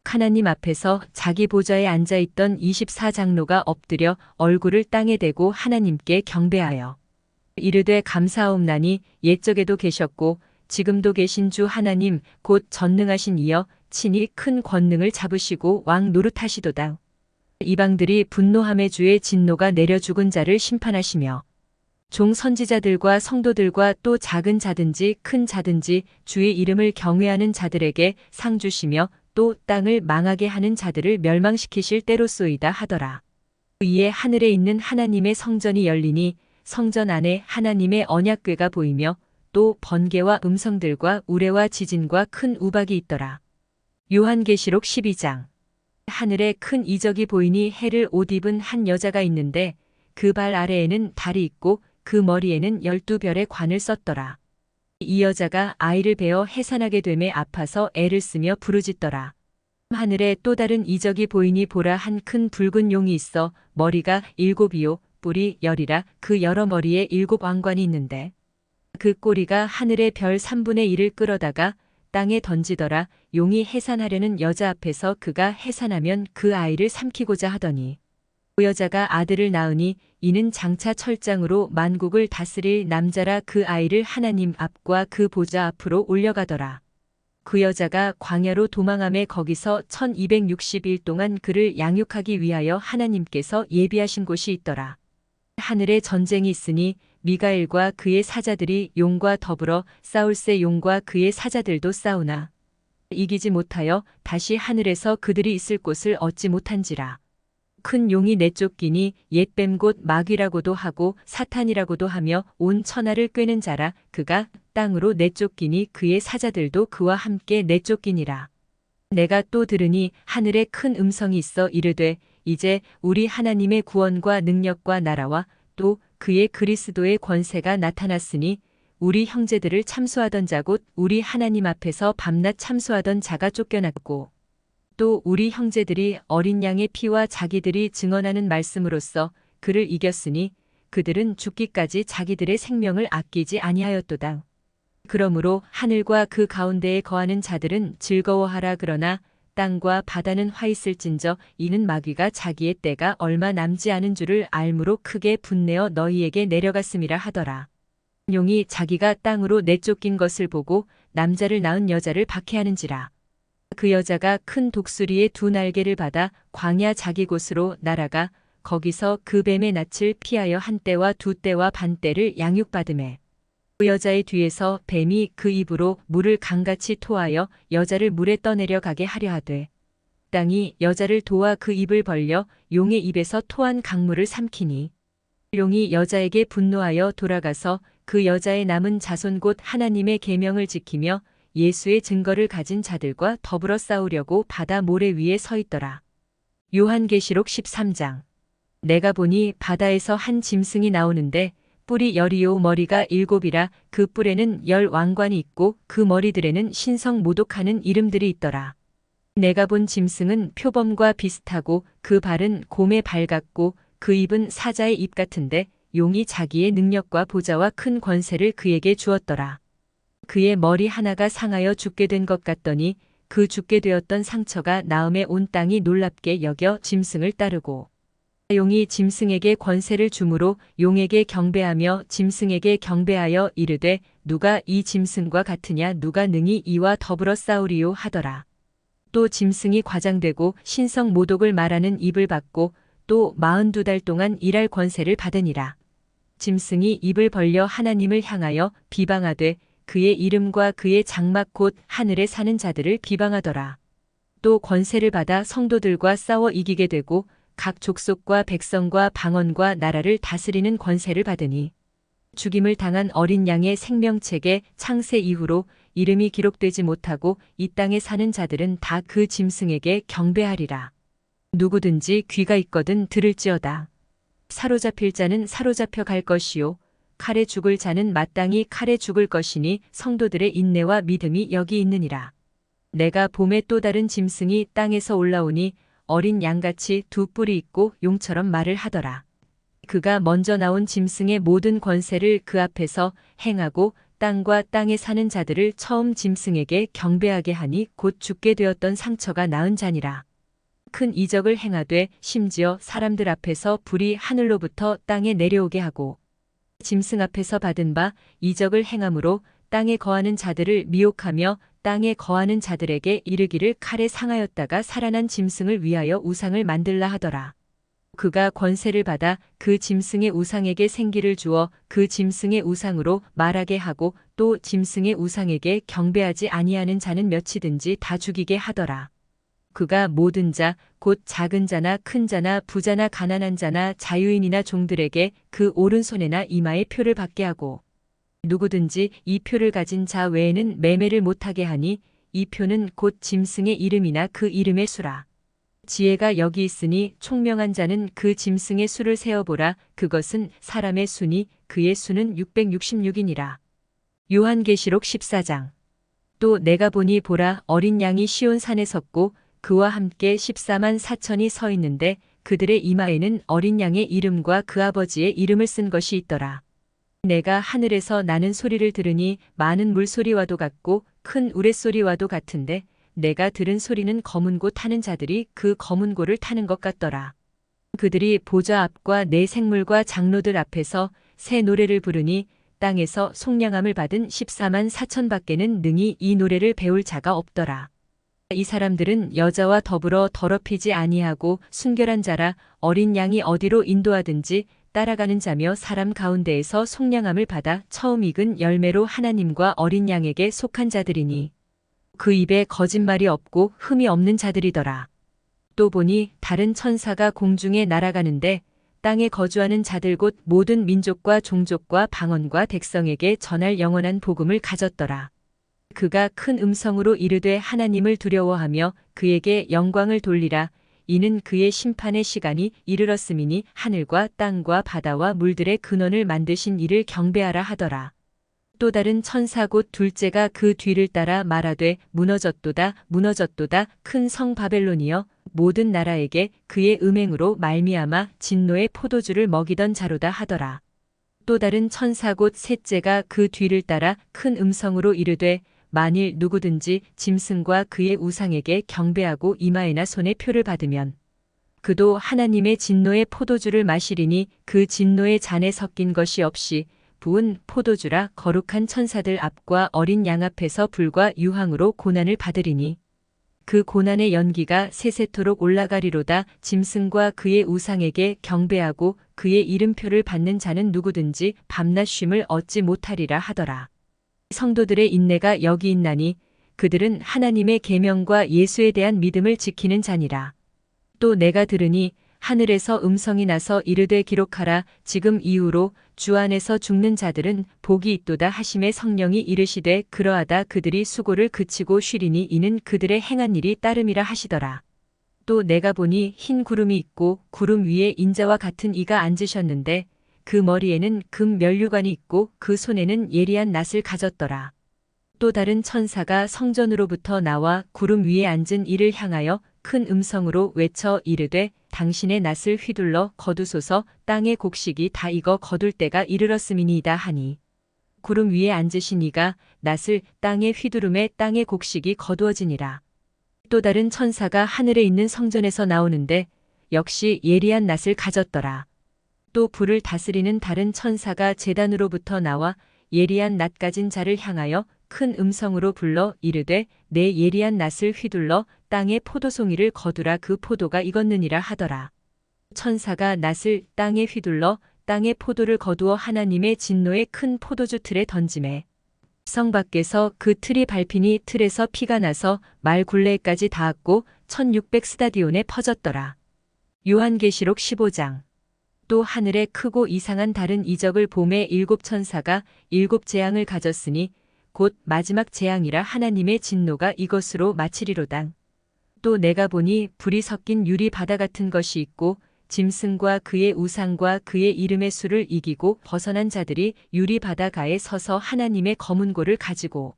하나님 앞에서 자기 보좌에 앉아있던 24장로가 엎드려 얼굴을 땅에 대고 하나님께 경배하여 이르되 감사하옵나니 옛적에도 계셨고 지금도 계신 주 하나님 곧 전능하신 이여 친히 큰 권능을 잡으시고 왕 노릇하시도다. 이방들이 분노함에 주의 진노가 내려 죽은 자를 심판하시며 종 선지자들과 성도들과 또 작은 자든지 큰 자든지 주의 이름을 경외하는 자들에게 상 주시며 또 땅을 망하게 하는 자들을 멸망시키실 때로소이다 하더라. 이에 하늘에 있는 하나님의 성전이 열리니 성전 안에 하나님의 언약궤가 보이며 또 번개와 음성들과 우레와 지진과 큰 우박이 있더라. 요한계시록 12장. 하늘에 큰 이적이 보이니 해를 옷 입은 한 여자가 있는데 그 발 아래에는 달이 있고 그 머리에는 12별의 관을 썼더라. 이 여자가 아이를 베어 해산하게 되매 아파서 애를 쓰며 부르짖더라. 하늘에 또 다른 이적이 보이니 보라 한 큰 붉은 용이 있어 머리가 7이요 뿔이 10이라 그 여러 머리에 7 왕관이 있는데 그 꼬리가 하늘의 별 3분의 1을 끌어다가 땅에 던지더라. 용이 해산하려는 여자 앞에서 그가 해산하면 그 아이를 삼키고자 하더니 그 여자가 아들을 낳으니 이는 장차 철장으로 만국을 다스릴 남자라. 그 아이를 하나님 앞과 그 보좌 앞으로 올려가더라. 그 여자가 광야로 도망함에 거기서 1260일 동안 그를 양육하기 위하여 하나님께서 예비하신 곳이 있더라. 하늘에 전쟁이 있으니 미가엘과 그의 사자들이 용과 더불어 싸울새 용과 그의 사자들도 싸우나 이기지 못하여 다시 하늘에서 그들이 있을 곳을 얻지 못한지라. 큰 용이 내쫓기니 옛뱀 곧 마귀라고도 하고 사탄이라고도 하며 온 천하를 꿰는 자라. 그가 땅으로 내쫓기니 그의 사자들도 그와 함께 내쫓기니라. 내가 또 들으니 하늘에 큰 음성이 있어 이르되 이제 우리 하나님의 구원과 능력과 나라와 또 그의 그리스도의 권세가 나타났으니 우리 형제들을 참수하던 자 곧 우리 하나님 앞에서 밤낮 참수하던 자가 쫓겨났고 또 우리 형제들이 어린 양의 피와 자기들이 증언하는 말씀으로써 그를 이겼으니 그들은 죽기까지 자기들의 생명을 아끼지 아니하였도다. 그러므로 하늘과 그 가운데에 거하는 자들은 즐거워하라. 그러나 땅과 바다는 화 있을진저 이는 마귀가 자기의 때가 얼마 남지 않은 줄을 알므로 크게 분내어 너희에게 내려갔음이라 하더라. 용이 자기가 땅으로 내쫓긴 것을 보고 남자를 낳은 여자를 박해하는지라. 그 여자가 큰 독수리의 두 날개를 받아 광야 자기 곳으로 날아가 거기서 그 뱀의 낯을 피하여 한 때와 두 때와 반 때를 양육받으매 그 여자의 뒤에서 뱀이 그 입으로 물을 강같이 토하여 여자를 물에 떠내려 가게 하려 하되 땅이 여자를 도와 그 입을 벌려 용의 입에서 토한 강물을 삼키니 용이 여자에게 분노하여 돌아가서 그 여자의 남은 자손 곧 하나님의 계명을 지키며 예수의 증거를 가진 자들과 더불어 싸우려고 바다 모래 위에 서 있더라. 요한계시록 13장. 내가 보니 바다에서 한 짐승이 나오는데 뿔이 10이요 머리가 7이라. 그 뿔에는 10 왕관이 있고 그 머리들에는 신성 모독하는 이름들이 있더라. 내가 본 짐승은 표범과 비슷하고 그 발은 곰의 발 같고 그 입은 사자의 입 같은데 용이 자기의 능력과 보좌와 큰 권세를 그에게 주었더라. 그의 머리 하나가 상하여 죽게 된 것 같더니 그 죽게 되었던 상처가 나음에 온 땅이 놀랍게 여겨 짐승을 따르고 용이 짐승에게 권세를 주므로 용에게 경배하며 짐승에게 경배하여 이르되 누가 이 짐승과 같으냐 누가 능히 이와 더불어 싸우리요 하더라. 또 짐승이 과장되고 신성 모독을 말하는 입을 받고 또 42달 동안 일할 권세를 받으니라. 짐승이 입을 벌려 하나님을 향하여 비방하되 그의 이름과 그의 장막 곧 하늘에 사는 자들을 비방하더라. 또 권세를 받아 성도들과 싸워 이기게 되고 각 족속과 백성과 방언과 나라를 다스리는 권세를 받으니 죽임을 당한 어린 양의 생명책에 창세 이후로 이름이 기록되지 못하고 이 땅에 사는 자들은 다 그 짐승에게 경배하리라. 누구든지 귀가 있거든 들을지어다. 사로잡힐 자는 사로잡혀 갈 것이요 칼에 죽을 자는 마땅히 칼에 죽을 것이니 성도들의 인내와 믿음이 여기 있느니라. 내가 봄에 또 다른 짐승이 땅에서 올라오니 어린 양같이 두 뿔이 있고 용처럼 말을 하더라. 그가 먼저 나온 짐승의 모든 권세를 그 앞에서 행하고 땅과 땅에 사는 자들을 처음 짐승에게 경배하게 하니 곧 죽게 되었던 상처가 나은 자니라. 큰 이적을 행하되 심지어 사람들 앞에서 불이 하늘로부터 땅에 내려오게 하고 짐승 앞에서 받은 바 이적을 행함으로 땅에 거하는 자들을 미혹하며 땅에 거하는 자들에게 이르기를 칼에 상하였다가 살아난 짐승을 위하여 우상을 만들라 하더라. 그가 권세를 받아 그 짐승의 우상에게 생기를 주어 그 짐승의 우상으로 말하게 하고 또 짐승의 우상에게 경배하지 아니하는 자는 몇이든지 다 죽이게 하더라. 그가 모든 자, 곧 작은 자나 큰 자나 부자나 가난한 자나 자유인이나 종들에게 그 오른손에나 이마에 표를 받게 하고 누구든지 이 표를 가진 자 외에는 매매를 못하게 하니 이 표는 곧 짐승의 이름이나 그 이름의 수라. 지혜가 여기 있으니 총명한 자는 그 짐승의 수를 세어보라. 그것은 사람의 수니 그의 수는 666이니라. 요한계시록 14장. 또 내가 보니 보라 어린 양이 시온 산에 섰고 그와 함께 14만 4천이 서 있는데 그들의 이마에는 어린 양의 이름과 그 아버지의 이름을 쓴 것이 있더라. 내가 하늘에서 나는 소리를 들으니 많은 물소리와도 같고 큰 우레소리와도 같은데 내가 들은 소리는 검은 고 타는 자들이 그 검은 고를 타는 것 같더라. 그들이 보좌 앞과 네 생물과 장로들 앞에서 새 노래를 부르니 땅에서 속량함을 받은 14만 4천밖에는 능히 이 노래를 배울 자가 없더라. 이 사람들은 여자와 더불어 더럽히지 아니하고 순결한 자라 어린 양이 어디로 인도하든지 따라가는 자며 사람 가운데에서 속량함을 받아 처음 익은 열매로 하나님과 어린 양에게 속한 자들이니 그 입에 거짓말이 없고 흠이 없는 자들이더라. 또 보니 다른 천사가 공중에 날아가는데 땅에 거주하는 자들 곧 모든 민족과 종족과 방언과 백성에게 전할 영원한 복음을 가졌더라. 그가 큰 음성으로 이르되 하나님을 두려워하며 그에게 영광을 돌리라. 이는 그의 심판의 시간이 이르렀음이니 하늘과 땅과 바다와 물들의 근원을 만드신 이를 경배하라 하더라. 또 다른 천사 곧 둘째가 그 뒤를 따라 말하되 무너졌도다 무너졌도다 큰 성 바벨론이여 모든 나라에게 그의 음행으로 말미암아 진노의 포도주를 먹이던 자로다 하더라. 또 다른 천사 곧 셋째가 그 뒤를 따라 큰 음성으로 이르되 만일 누구든지 짐승과 그의 우상에게 경배하고 이마에나 손에 표를 받으면 그도 하나님의 진노의 포도주를 마시리니 그 진노의 잔에 섞인 것이 없이 부은 포도주라 거룩한 천사들 앞과 어린 양 앞에서 불과 유황으로 고난을 받으리니 그 고난의 연기가 세세토록 올라가리로다. 짐승과 그의 우상에게 경배하고 그의 이름표를 받는 자는 누구든지 밤낮 쉼을 얻지 못하리라 하더라. 성도들의 인내가 여기 있나니 그들은 하나님의 계명과 예수에 대한 믿음을 지키는 자니라. 또 내가 들으니 하늘에서 음성이 나서 이르되 기록하라. 지금 이후로 주 안에서 죽는 자들은 복이 있도다 하심에 성령이 이르시되 그러하다 그들이 수고를 그치고 쉬리니 이는 그들의 행한 일이 따름이라 하시더라. 또 내가 보니 흰 구름이 있고 구름 위에 인자와 같은 이가 앉으셨는데 그 머리에는 금 면류관이 있고 그 손에는 예리한 낫을 가졌더라. 또 다른 천사가 성전으로부터 나와 구름 위에 앉은 이를 향하여 큰 음성으로 외쳐 이르되 당신의 낫을 휘둘러 거두소서. 땅의 곡식이 다 익어 거둘 때가 이르렀음이니이다 하니 구름 위에 앉으신 이가 낫을 땅에 휘두름에 땅의 곡식이 거두어지니라. 또 다른 천사가 하늘에 있는 성전에서 나오는데 역시 예리한 낫을 가졌더라. 또 불을 다스리는 다른 천사가 제단으로부터 나와 예리한 낫 가진 자를 향하여 큰 음성으로 불러 이르되 내 예리한 낫을 휘둘러 땅의 포도송이를 거두라. 그 포도가 익었느니라 하더라. 천사가 낫을 땅에 휘둘러 땅의 포도를 거두어 하나님의 진노의 큰 포도주 틀에 던지매 성 밖에서 그 틀이 밟히니 틀에서 피가 나서 말 굴레까지 닿았고 1600 스타디온에 퍼졌더라. 요한계시록 15장. 또 하늘에 크고 이상한 다른 이적을 보매 일곱 천사가 일곱 재앙을 가졌으니 곧 마지막 재앙이라 하나님의 진노가 이것으로 마치리로당. 또 내가 보니 불이 섞인 유리 바다 같은 것이 있고 짐승과 그의 우상과 그의 이름의 수를 이기고 벗어난 자들이 유리 바다 가에 서서 하나님의 검은 고를 가지고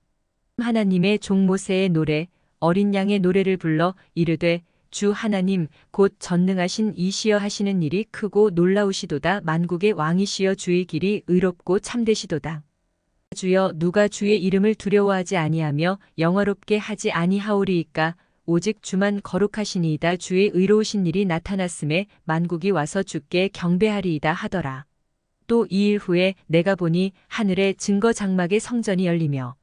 하나님의 종 모세의 노래 어린 양의 노래를 불러 이르되 주 하나님 곧 전능하신 이시여 하시는 일이 크고 놀라우시도다. 만국의 왕이시여 주의 길이 의롭고 참되시도다. 주여 누가 주의 이름을 두려워하지 아니하며 영화롭게 하지 아니하오리이까. 오직 주만 거룩하시니이다. 주의 의로우신 일이 나타났음에 만국이 와서 주께 경배하리이다 하더라. 또 2일 후에 내가 보니 하늘의 증거 장막의 성전이 열리며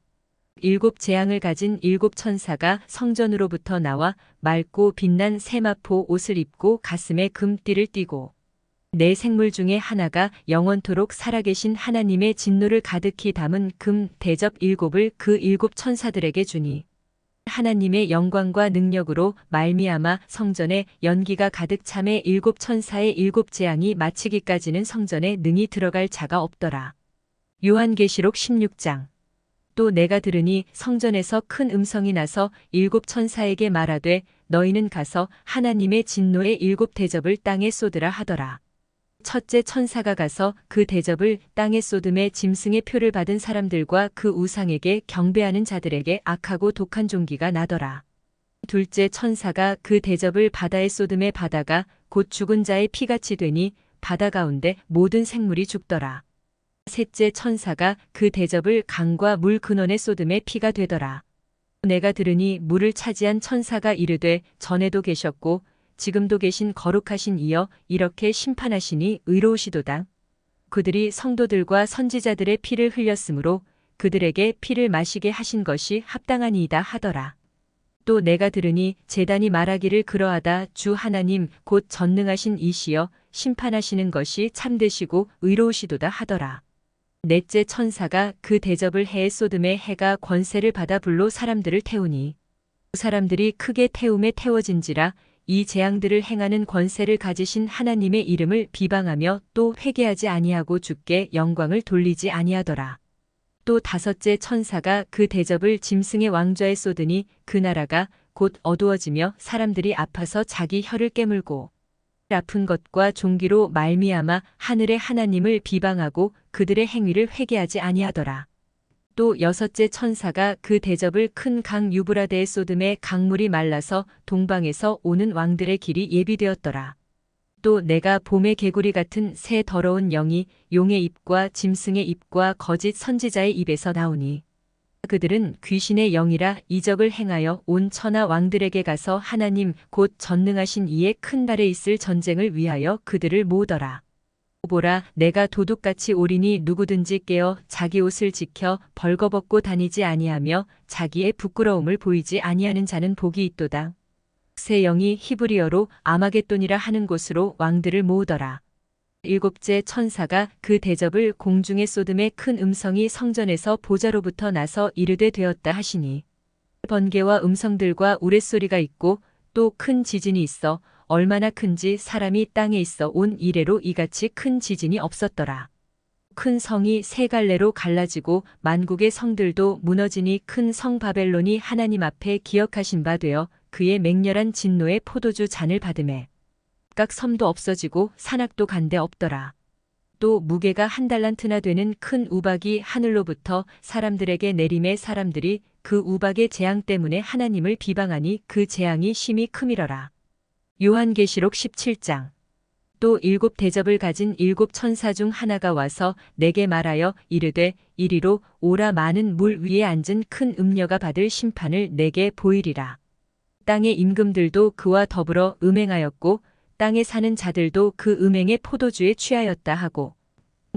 일곱 재앙을 가진 일곱 천사가 성전으로부터 나와 맑고 빛난 세마포 옷을 입고 가슴에 금띠를 띠고 네 생물 중에 하나가 영원토록 살아계신 하나님의 진노를 가득히 담은 금 대접 일곱을 그 일곱 천사들에게 주니 하나님의 영광과 능력으로 말미암아 성전에 연기가 가득 차매 일곱 천사의 일곱 재앙이 마치기까지는 성전에 능히 들어갈 자가 없더라. 요한계시록 16장. 또 내가 들으니 성전에서 큰 음성이 나서 일곱 천사에게 말하되 너희는 가서 하나님의 진노의 일곱 대접을 땅에 쏟으라 하더라. 첫째 천사가 가서 그 대접을 땅에 쏟음에 짐승의 표를 받은 사람들과 그 우상에게 경배하는 자들에게 악하고 독한 종기가 나더라. 둘째 천사가 그 대접을 바다에 쏟음에 바다가 곧 죽은 자의 피같이 되니 바다 가운데 모든 생물이 죽더라. 셋째 천사가 그 대접을 강과 물 근원에 쏟음에 피가 되더라. 내가 들으니 물을 차지한 천사가 이르되 전에도 계셨고 지금도 계신 거룩하신 이여 이렇게 심판하시니 의로우시도다. 그들이 성도들과 선지자들의 피를 흘렸으므로 그들에게 피를 마시게 하신 것이 합당하니이다 하더라. 또 내가 들으니 제단이 말하기를 그러하다. 주 하나님 곧 전능하신 이시여 심판하시는 것이 참되시고 의로우시도다 하더라. 넷째 천사가 그 대접을 해에 쏟음에 해가 권세를 받아 불로 사람들을 태우니 그 사람들이 크게 태움에 태워진지라. 이 재앙들을 행하는 권세를 가지신 하나님의 이름을 비방하며 또 회개하지 아니하고 주께 영광을 돌리지 아니하더라. 또 다섯째 천사가 그 대접을 짐승의 왕좌에 쏟으니 그 나라가 곧 어두워지며 사람들이 아파서 자기 혀를 깨물고 아픈 것과 종기로 말미암아 하늘의 하나님을 비방하고 그들의 행위를 회개하지 아니하더라. 또 여섯째 천사가 그 대접을 큰 강 유브라데에 쏟음에 강물이 말라서 동방에서 오는 왕들의 길이 예비되었더라. 또 내가 봄의 개구리 같은 새 더러운 영이 용의 입과 짐승의 입과 거짓 선지자의 입에서 나오니 그들은 귀신의 영이라 이적을 행하여 온 천하 왕들에게 가서 하나님 곧 전능하신 이의 큰 날에 있을 전쟁을 위하여 그들을 모으더라. 보라, 내가 도둑같이 오리니 누구든지 깨어 자기 옷을 지켜 벌거벗고 다니지 아니하며 자기의 부끄러움을 보이지 아니하는 자는 복이 있도다. 새 영이 히브리어로 아마겟돈이라 하는 곳으로 왕들을 모으더라. 일곱째 천사가 그 대접을 공중에 쏟음에 큰 음성이 성전에서 보좌로부터 나서 이르되 되었다 하시니 번개와 음성들과 우레소리가 있고 또 큰 지진이 있어 얼마나 큰지 사람이 땅에 있어 온 이래로 이같이 큰 지진이 없었더라. 큰 성이 세 갈래로 갈라지고 만국의 성들도 무너지니 큰 성 바벨론이 하나님 앞에 기억하신 바 되어 그의 맹렬한 진노의 포도주 잔을 받음에 각 섬도 없어지고 산악도 간데 없더라. 또 무게가 한 달란트나 되는 큰 우박이 하늘로부터 사람들에게 내림에 사람들이 그 우박의 재앙 때문에 하나님을 비방하니 그 재앙이 심히 크미러라. 요한계시록 17장. 또 일곱 대접을 가진 일곱 천사 중 하나가 와서 내게 말하여 이르되 이리로 오라. 많은 물 위에 앉은 큰 음녀가 받을 심판을 내게 보이리라. 땅의 임금들도 그와 더불어 음행하였고 땅에 사는 자들도 그 음행의 포도주에 취하였다 하고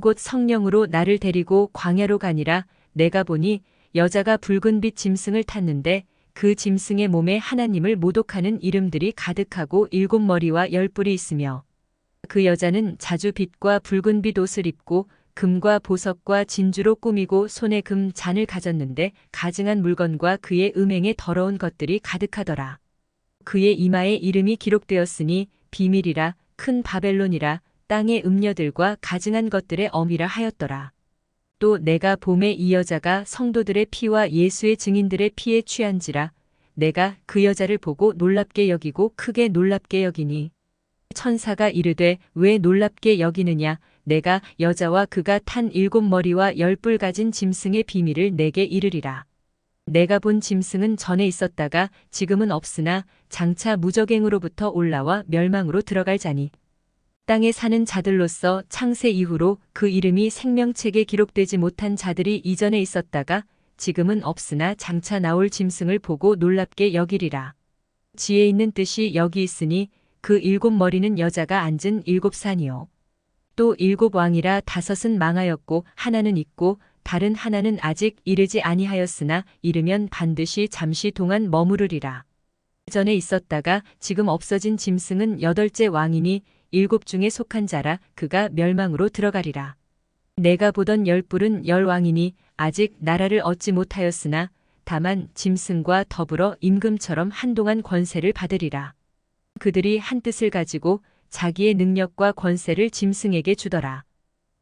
곧 성령으로 나를 데리고 광야로 가니라. 내가 보니 여자가 붉은 빛 짐승을 탔는데 그 짐승의 몸에 하나님을 모독하는 이름들이 가득하고 일곱 머리와 열 뿔이 있으며 그 여자는 자주 빛과 붉은 빛 옷을 입고 금과 보석과 진주로 꾸미고 손에 금 잔을 가졌는데 가증한 물건과 그의 음행의 더러운 것들이 가득하더라. 그의 이마에 이름이 기록되었으니 비밀이라 큰 바벨론이라 땅의 음녀들과 가증한 것들의 어미라 하였더라. 또 내가 봄에 이 여자가 성도들의 피와 예수의 증인들의 피에 취한지라. 내가 그 여자를 보고 놀랍게 여기고 크게 놀랍게 여기니 천사가 이르되 왜 놀랍게 여기느냐. 내가 여자와 그가 탄 일곱 머리와 열 뿔 가진 짐승의 비밀을 내게 이르리라. 내가 본 짐승은 전에 있었다가 지금은 없으나 장차 무저갱으로부터 올라와 멸망으로 들어갈 자니 땅에 사는 자들로서 창세 이후로 그 이름이 생명책에 기록되지 못한 자들이 이전에 있었다가 지금은 없으나 장차 나올 짐승을 보고 놀랍게 여기리라. 지혜 있는 뜻이 여기 있으니 그 일곱 머리는 여자가 앉은 일곱 산이요. 또 일곱 왕이라 다섯은 망하였고 하나는 있고 다른 하나는 아직 이르지 아니하였으나 이르면 반드시 잠시 동안 머무르리라. 전에 있었다가 지금 없어진 짐승은 여덟째 왕이니 일곱 중에 속한 자라. 그가 멸망으로 들어가리라. 내가 보던 열 뿔은 열 왕이니 아직 나라를 얻지 못하였으나 다만 짐승과 더불어 임금처럼 한동안 권세를 받으리라. 그들이 한 뜻을 가지고 자기의 능력과 권세를 짐승에게 주더라.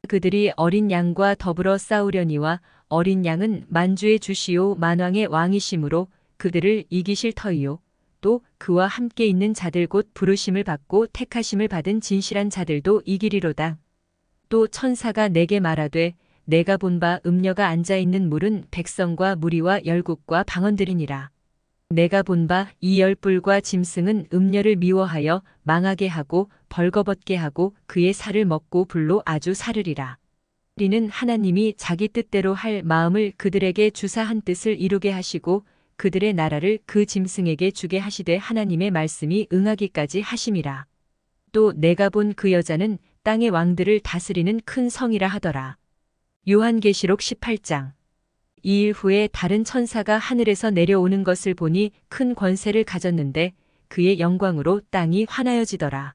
그들이 어린 양과 더불어 싸우려니와 어린 양은 만주의 주시오 만왕의 왕이시므로 그들을 이기실 터이요. 또 그와 함께 있는 자들 곧 부르심을 받고 택하심을 받은 진실한 자들도 이기리로다. 또 천사가 내게 말하되 내가 본 바 음녀가 앉아있는 물은 백성과 무리와 열국과 방언들이니라. 내가 본 바 이 열 뿔과 짐승은 음녀를 미워하여 망하게 하고 벌거벗게 하고 그의 살을 먹고 불로 아주 사르리라. 이는 하나님이 자기 뜻대로 할 마음을 그들에게 주사 한 뜻을 이루게 하시고 그들의 나라를 그 짐승에게 주게 하시되 하나님의 말씀이 응하기까지 하심이라. 또 내가 본 그 여자는 땅의 왕들을 다스리는 큰 성이라 하더라. 요한계시록 18장. 2일 후에 다른 천사가 하늘에서 내려오는 것을 보니 큰 권세를 가졌는데 그의 영광으로 땅이 환하여지더라.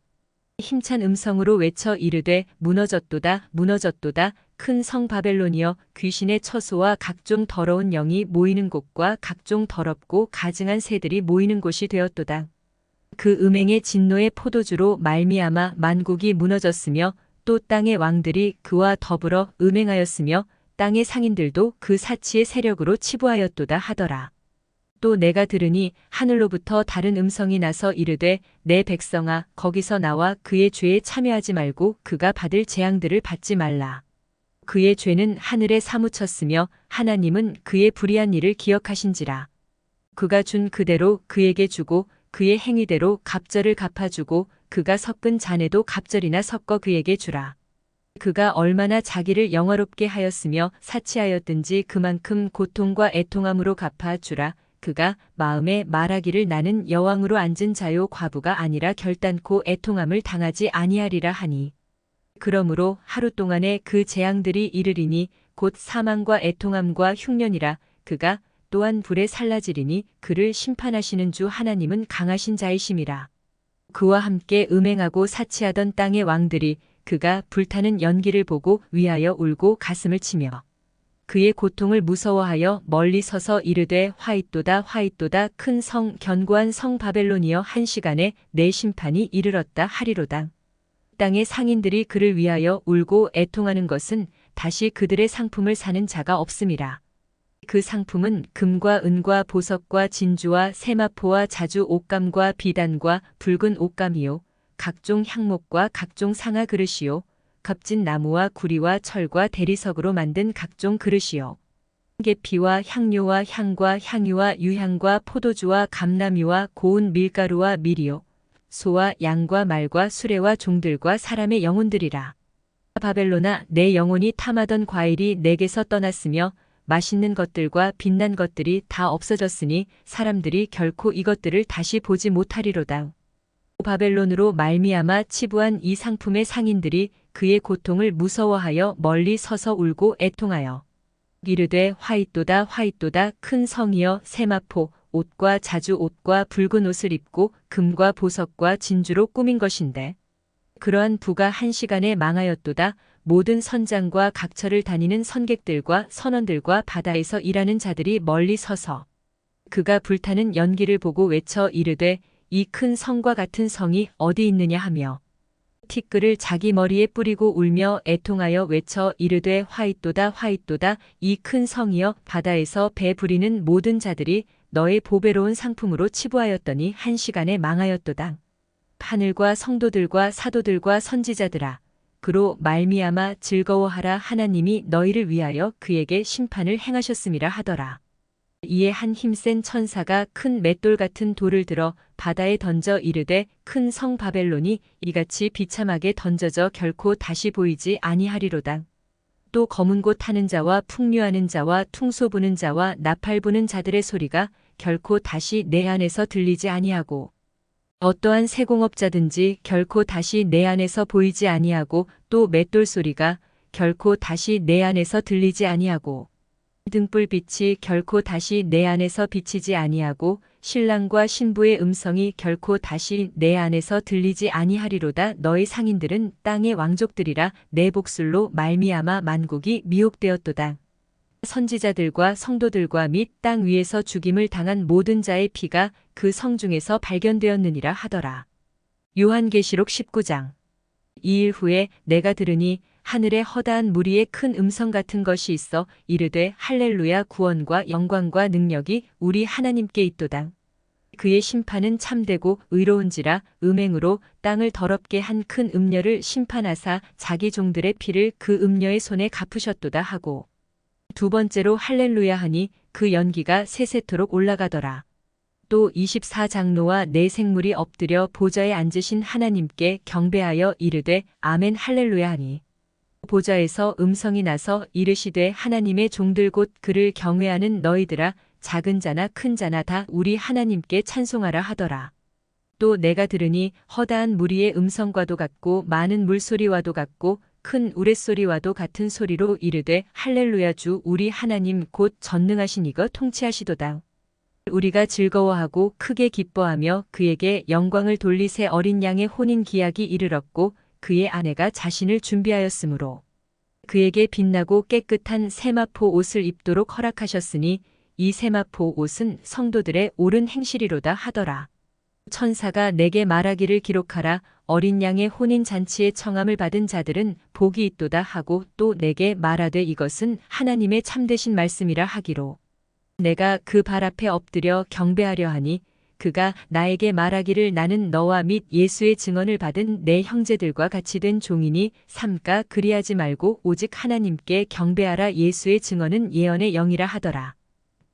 힘찬 음성으로 외쳐 이르되 무너졌도다 무너졌도다 큰 성 바벨론이여 귀신의 처소와 각종 더러운 영이 모이는 곳과 각종 더럽고 가증한 새들이 모이는 곳이 되었도다. 그 음행의 진노의 포도주로 말미암아 만국이 무너졌으며 또 땅의 왕들이 그와 더불어 음행하였으며 땅의 상인들도 그 사치의 세력으로 치부하였도다 하더라. 또 내가 들으니 하늘로부터 다른 음성이 나서 이르되 내 백성아 거기서 나와 그의 죄에 참여하지 말고 그가 받을 재앙들을 받지 말라. 그의 죄는 하늘에 사무쳤으며 하나님은 그의 불의한 일을 기억하신지라. 그가 준 그대로 그에게 주고 그의 행위대로 갑절을 갚아주고 그가 섞은 잔에도 갑절이나 섞어 그에게 주라. 그가 얼마나 자기를 영화롭게 하였으며 사치하였든지 그만큼 고통과 애통함으로 갚아주라. 그가 마음에 말하기를 나는 여왕으로 앉은 자요 과부가 아니라 결단코 애통함을 당하지 아니하리라 하니. 그러므로 하루 동안에 그 재앙들이 이르리니 곧 사망과 애통함과 흉년이라. 그가 또한 불에 살라지리니 그를 심판하시는 주 하나님은 강하신 자이심이라. 그와 함께 음행하고 사치하던 땅의 왕들이 그가 불타는 연기를 보고 위하여 울고 가슴을 치며 그의 고통을 무서워하여 멀리 서서 이르되 화잇도다 화잇도다 큰 성 견고한 성 바벨론이여 한 시간에 내 심판이 이르렀다 하리로다. 땅의 상인들이 그를 위하여 울고 애통하는 것은 다시 그들의 상품을 사는 자가 없음이라. 그 상품은 금과 은과 보석과 진주와 세마포와 자주 옷감과 비단과 붉은 옷감이요 각종 향목과 각종 상아 그릇이요 값진 나무와 구리와 철과 대리석으로 만든 각종 그릇이요 계피와 향료와 향과 향유와 유향과 포도주와 감람유와 고운 밀가루와 밀이요 소와 양과 말과 수레와 종들과 사람의 영혼들이라. 바벨론아 내 영혼이 탐하던 과일이 내게서 떠났으며 맛있는 것들과 빛난 것들이 다 없어졌으니 사람들이 결코 이것들을 다시 보지 못하리로다. 바벨론으로 말미암아 치부한 이 상품의 상인들이 그의 고통을 무서워하여 멀리 서서 울고 애통하여 이르되 화잇도다 화잇도다 큰 성이여 세마포 옷과 자주 옷과 붉은 옷을 입고 금과 보석과 진주로 꾸민 것인데 그러한 부가 한 시간에 망하였도다. 모든 선장과 각처를 다니는 선객들과 선원들과 바다에서 일하는 자들이 멀리 서서 그가 불타는 연기를 보고 외쳐 이르되 이 큰 성과 같은 성이 어디 있느냐 하며 티끌을 자기 머리에 뿌리고 울며 애통하여 외쳐 이르되 화잇도다 화잇도다 이 큰 성이여 바다에서 배 부리는 모든 자들이 너의 보배로운 상품으로 치부하였더니 한 시간에 망하였도다. 하늘과 성도들과 사도들과 선지자들아 그로 말미암아 즐거워하라 하나님이 너희를 위하여 그에게 심판을 행하셨음이라 하더라. 이에 한 힘센 천사가 큰 맷돌 같은 돌을 들어 바다에 던져 이르되 큰 성 바벨론이 이같이 비참하게 던져져 결코 다시 보이지 아니하리로다. 또 검은 곳 타는 자와 풍류하는 자와 퉁소 부는 자와 나팔 부는 자들의 소리가 결코 다시 내 안에서 들리지 아니하고 어떠한 세공업자든지 결코 다시 내 안에서 보이지 아니하고 또 맷돌 소리가 결코 다시 내 안에서 들리지 아니하고 등불빛이 결코 다시 내 안에서 비치지 아니하고 신랑과 신부의 음성이 결코 다시 내 안에서 들리지 아니하리로다. 너희 상인들은 땅의 왕족들이라 내 복술로 말미암아 만국이 미혹되었도다. 선지자들과 성도들과 및 땅 위에서 죽임을 당한 모든 자의 피가 그 성 중에서 발견되었느니라 하더라. 요한계시록 19장. 2일 후에 내가 들으니 하늘에 허다한 무리의 큰 음성 같은 것이 있어 이르되 할렐루야 구원과 영광과 능력이 우리 하나님께 있도다. 그의 심판은 참되고 의로운지라 음행으로 땅을 더럽게 한 큰 음녀를 심판하사 자기 종들의 피를 그 음녀의 손에 갚으셨도다 하고 두 번째로 할렐루야 하니 그 연기가 세세토록 올라가더라. 또 24장로와 네 생물이 엎드려 보좌에 앉으신 하나님께 경배하여 이르되 아멘 할렐루야 하니 보좌에서 음성이 나서 이르시되 하나님의 종들 곧 그를 경외하는 너희들아 작은 자나 큰 자나 다 우리 하나님께 찬송하라 하더라. 또 내가 들으니 허다한 무리의 음성과도 같고 많은 물소리와도 같고 큰 우레소리와도 같은 소리로 이르되 할렐루야 주 우리 하나님 곧 전능하신 이가 통치하시도다. 우리가 즐거워하고 크게 기뻐하며 그에게 영광을 돌리세 어린 양의 혼인 기약이 이르렀고 그의 아내가 자신을 준비하였으므로 그에게 빛나고 깨끗한 세마포 옷을 입도록 허락하셨으니 이 세마포 옷은 성도들의 옳은 행실이로다 하더라. 천사가 내게 말하기를 기록하라. 어린 양의 혼인 잔치에 청함을 받은 자들은 복이 있도다 하고 또 내게 말하되 이것은 하나님의 참되신 말씀이라 하기로. 내가 그 발 앞에 엎드려 경배하려 하니 그가 나에게 말하기를 나는 너와 및 예수의 증언을 받은 내 형제들과 같이 된 종이니 삼가 그리하지 말고 오직 하나님께 경배하라. 예수의 증언은 예언의 영이라 하더라.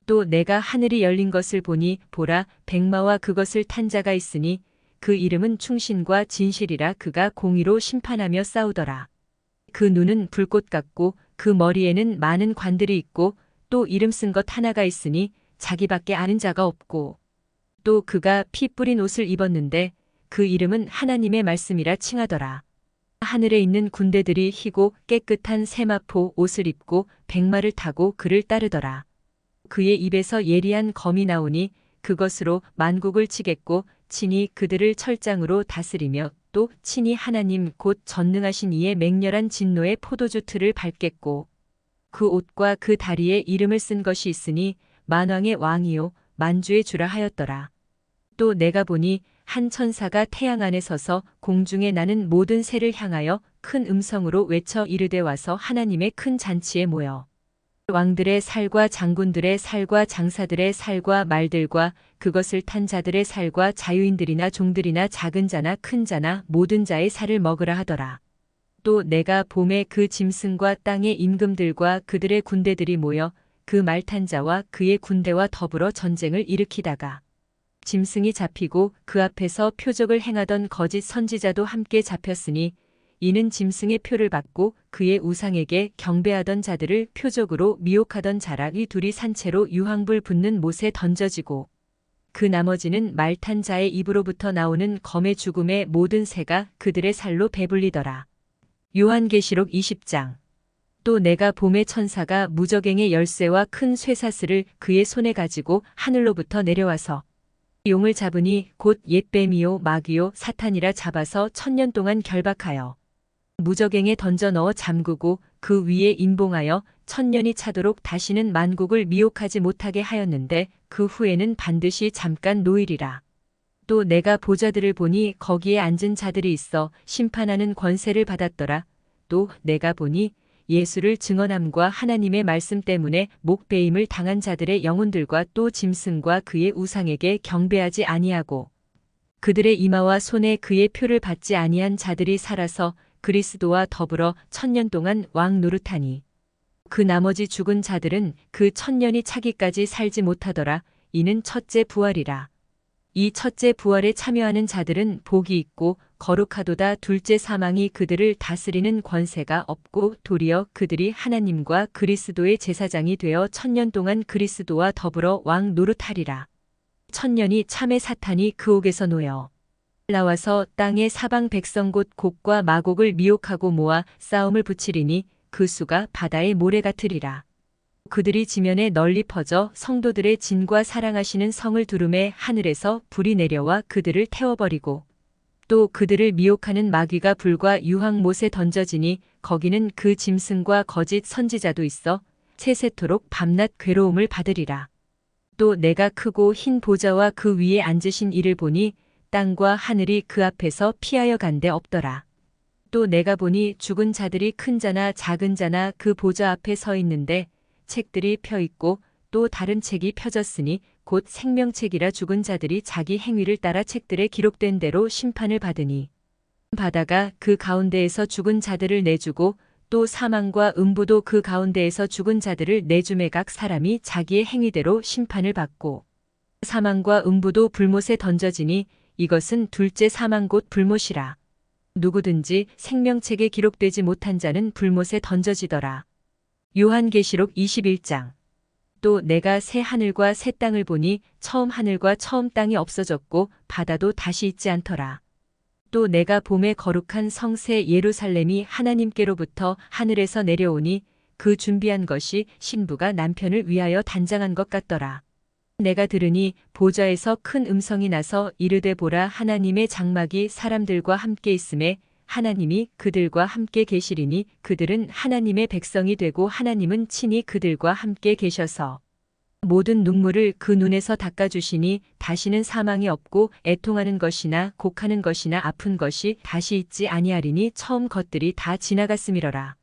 또 내가 하늘이 열린 것을 보니 보라 백마와 그것을 탄 자가 있으니 그 이름은 충신과 진실이라. 그가 공의로 심판하며 싸우더라. 그 눈은 불꽃 같고 그 머리에는 많은 관들이 있고 또 이름 쓴 것 하나가 있으니 자기밖에 아는 자가 없고 또 그가 피 뿌린 옷을 입었는데 그 이름은 하나님의 말씀이라 칭하더라. 하늘에 있는 군대들이 희고 깨끗한 세마포 옷을 입고 백마를 타고 그를 따르더라. 그의 입에서 예리한 검이 나오니 그것으로 만국을 치겠고 친히 그들을 철장으로 다스리며 또 친히 하나님 곧 전능하신 이의 맹렬한 진노의 포도주 틀을 밟겠고 그 옷과 그 다리에 이름을 쓴 것이 있으니 만왕의 왕이요 만주의 주라 하였더라. 또 내가 보니 한 천사가 태양 안에 서서 공중에 나는 모든 새를 향하여 큰 음성으로 외쳐 이르되 와서 하나님의 큰 잔치에 모여 왕들의 살과 장군들의 살과 장사들의 살과 말들과 그것을 탄 자들의 살과 자유인들이나 종들이나 작은 자나 큰 자나 모든 자의 살을 먹으라 하더라. 또 내가 봄에 그 짐승과 땅의 임금들과 그들의 군대들이 모여 그 말 탄 자와 그의 군대와 더불어 전쟁을 일으키다가 짐승이 잡히고 그 앞에서 표적을 행하던 거짓 선지자도 함께 잡혔으니 이는 짐승의 표를 받고 그의 우상에게 경배하던 자들을 표적으로 미혹하던 자라. 이 둘이 산채로 유황불 붙는 못에 던져지고 그 나머지는 말 탄 자의 입으로부터 나오는 검의 죽음의 모든 새가 그들의 살로 배불리더라. 요한계시록 20장. 또 내가 봄의 천사가 무저갱의 열쇠와 큰 쇠사슬을 그의 손에 가지고 하늘로부터 내려와서 용을 잡으니 곧 옛뱀이요 마귀요 사탄이라 잡아서 1000년 동안 결박하여 무저갱에 던져 넣어 잠그고 그 위에 인봉하여 1000년이 차도록 다시는 만국을 미혹하지 못하게 하였는데 그 후에는 반드시 잠깐 노일이라. 또 내가 보좌들을 보니 거기에 앉은 자들이 있어 심판하는 권세를 받았더라. 또 내가 보니 예수를 증언함과 하나님의 말씀 때문에 목베임을 당한 자들의 영혼들과 또 짐승과 그의 우상에게 경배하지 아니하고 그들의 이마와 손에 그의 표를 받지 아니한 자들이 살아서 그리스도와 더불어 1000년 동안 왕 노릇하니 그 나머지 죽은 자들은 그 1000년이 차기까지 살지 못하더라. 이는 첫째 부활이라. 이 첫째 부활에 참여하는 자들은 복이 있고 거룩하도다. 둘째 사망이 그들을 다스리는 권세가 없고 도리어 그들이 하나님과 그리스도의 제사장이 되어 1000년 동안 그리스도와 더불어 왕 노릇하리라. 1000년이 참의 사탄이 그 옥에서 놓여 나와서 땅의 사방 백성 곧 곡과 마곡을 미혹하고 모아 싸움을 붙이리니 그 수가 바다의 모래 같으리라. 그들이 지면에 널리 퍼져 성도들의 진과 사랑하시는 성을 두루매 하늘에서 불이 내려와 그들을 태워버리고 또 그들을 미혹하는 마귀가 불과 유황못에 던져지니 거기는 그 짐승과 거짓 선지자도 있어 세세토록 밤낮 괴로움을 받으리라. 또 내가 크고 흰 보좌와 그 위에 앉으신 이를 보니 땅과 하늘이 그 앞에서 피하여 간데 없더라. 또 내가 보니 죽은 자들이 큰 자나 작은 자나 그 보좌 앞에 서 있는데 책들이 펴 있고 또 다른 책이 펴졌으니 곧 생명책이라. 죽은 자들이 자기 행위를 따라 책들에 기록된 대로 심판을 받으니 바다가 그 가운데에서 죽은 자들을 내주고 또 사망과 음부도 그 가운데에서 죽은 자들을 내주매 각 사람이 자기의 행위대로 심판을 받고 사망과 음부도 불못에 던져지니 이것은 둘째 사망 곧 불못이라. 누구든지 생명책에 기록되지 못한 자는 불못에 던져지더라. 요한계시록 21장. 또 내가 새 하늘과 새 땅을 보니 처음 하늘과 처음 땅이 없어졌고 바다도 다시 있지 않더라. 또 내가 봄에 거룩한 성새 예루살렘이 하나님께로부터 하늘에서 내려오니 그 준비한 것이 신부가 남편을 위하여 단장한 것 같더라. 내가 들으니 보좌에서 큰 음성이 나서 이르되 보라 하나님의 장막이 사람들과 함께 있음에 하나님이 그들과 함께 계시리니 그들은 하나님의 백성이 되고 하나님은 친히 그들과 함께 계셔서 모든 눈물을 그 눈에서 닦아주시니 다시는 사망이 없고 애통하는 것이나 곡하는 것이나 아픈 것이 다시 있지 아니하리니 처음 것들이 다 지나갔음이러라.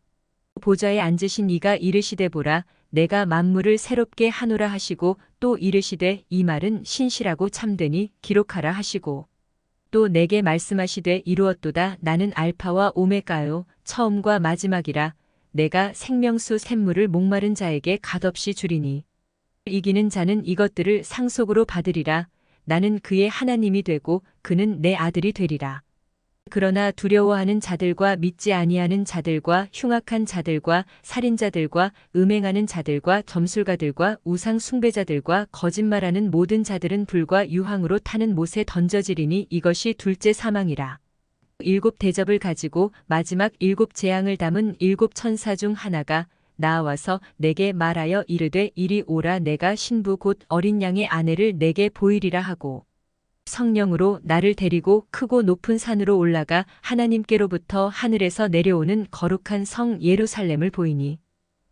보좌에 앉으신 이가 이르시되 보라 내가 만물을 새롭게 하노라 하시고 또 이르시되 이 말은 신실하고 참되니 기록하라 하시고 또 내게 말씀하시되 이루었도다 나는 알파와 오메가요 처음과 마지막이라 내가 생명수 샘물을 목마른 자에게 갓없이 주리니 이기는 자는 이것들을 상속으로 받으리라 나는 그의 하나님이 되고 그는 내 아들이 되리라. 그러나 두려워하는 자들과 믿지 아니하는 자들과 흉악한 자들과 살인자들과 음행하는 자들과 점술가들과 우상 숭배자들과 거짓말하는 모든 자들은 불과 유황으로 타는 못에 던져지리니 이것이 둘째 사망이라. 일곱 대접을 가지고 마지막 일곱 재앙을 담은 일곱 천사 중 하나가 나와서 내게 말하여 이르되 이리 오라 내가 신부 곧 어린 양의 아내를 내게 보이리라 하고 성령으로 나를 데리고 크고 높은 산으로 올라가 하나님께로부터 하늘에서 내려오는 거룩한 성 예루살렘을 보이니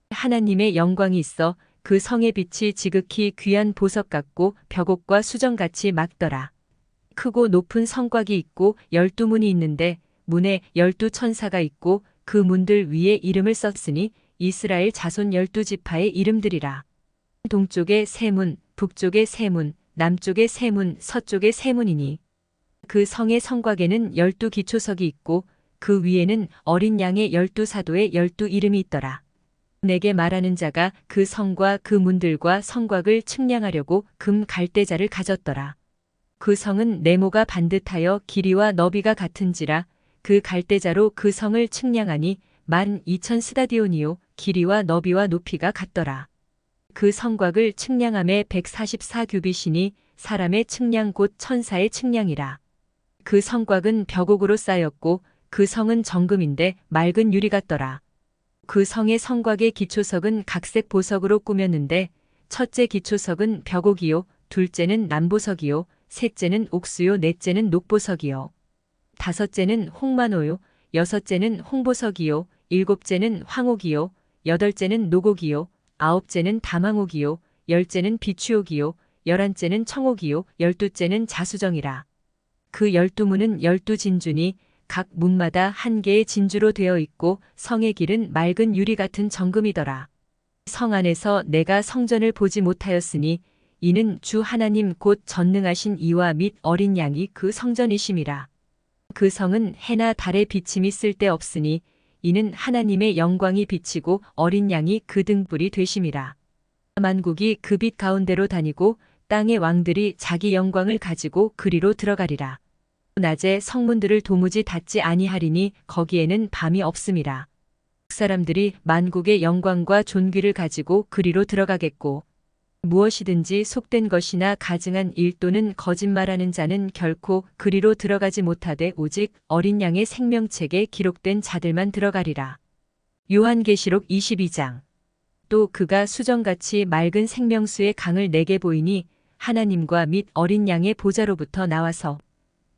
하나님의 영광이 있어 그 성의 빛이 지극히 귀한 보석 같고 벽옥과 수정같이 막더라. 크고 높은 성곽이 있고 12문이 있는데 문에 12천사가 있고 그 문들 위에 이름을 썼으니 이스라엘 자손 12지파의 이름들이라. 동쪽에 세 문, 북쪽에 세 문, 남쪽에 세 문, 서쪽에 세 문이니 그 성의 성곽에는 12기초석이 있고 그 위에는 어린 양의 12사도의 12이름이 있더라. 내게 말하는 자가 그 성과 그 문들과 성곽을 측량하려고 금 갈대자를 가졌더라. 그 성은 네모가 반듯하여 길이와 너비가 같은지라 그 갈대자로 그 성을 측량하니 12,000스다디온이요 길이와 너비와 높이가 같더라. 그 성곽을 측량함에 144규빗이니 사람의 측량 곧 천사의 측량이라. 그 성곽은 벽옥으로 쌓였고 그 성은 정금인데 맑은 유리 같더라. 그 성의 성곽의 기초석은 각색 보석으로 꾸몄는데 첫째 기초석은 벽옥이요 둘째는 남보석이요 셋째는 옥수요 넷째는 녹보석이요 다섯째는 홍만호요 여섯째는 홍보석이요 일곱째는 황옥이요 여덟째는 노곡이요 아홉째는 다망옥이요 열째는 비추옥이요 열한째는 청옥이요 열두째는 자수정이라. 그 12문은 12진주니 각 문마다 한 개의 진주로 되어 있고 성의 길은 맑은 유리 같은 정금이더라. 성 안에서 내가 성전을 보지 못하였으니 이는 주 하나님 곧 전능하신 이와 및 어린 양이 그 성전이심이라. 그 성은 해나 달의 비침이 쓸데없으니 이는 하나님의 영광이 비치고 어린 양이 그 등불이 되심이라. 만국이 그 빛 가운데로 다니고 땅의 왕들이 자기 영광을 가지고 그리로 들어가리라. 낮에 성문들을 도무지 닫지 아니하리니 거기에는 밤이 없음이라. 사람들이 만국의 영광과 존귀를 가지고 그리로 들어가겠고 무엇이든지 속된 것이나 가증한 일 또는 거짓말하는 자는 결코 그리로 들어가지 못하되 오직 어린 양의 생명책에 기록된 자들만 들어가리라. 요한계시록 22장. 또 그가 수정같이 맑은 생명수의 강을 내게 보이니 하나님과 및 어린 양의 보좌로부터 나와서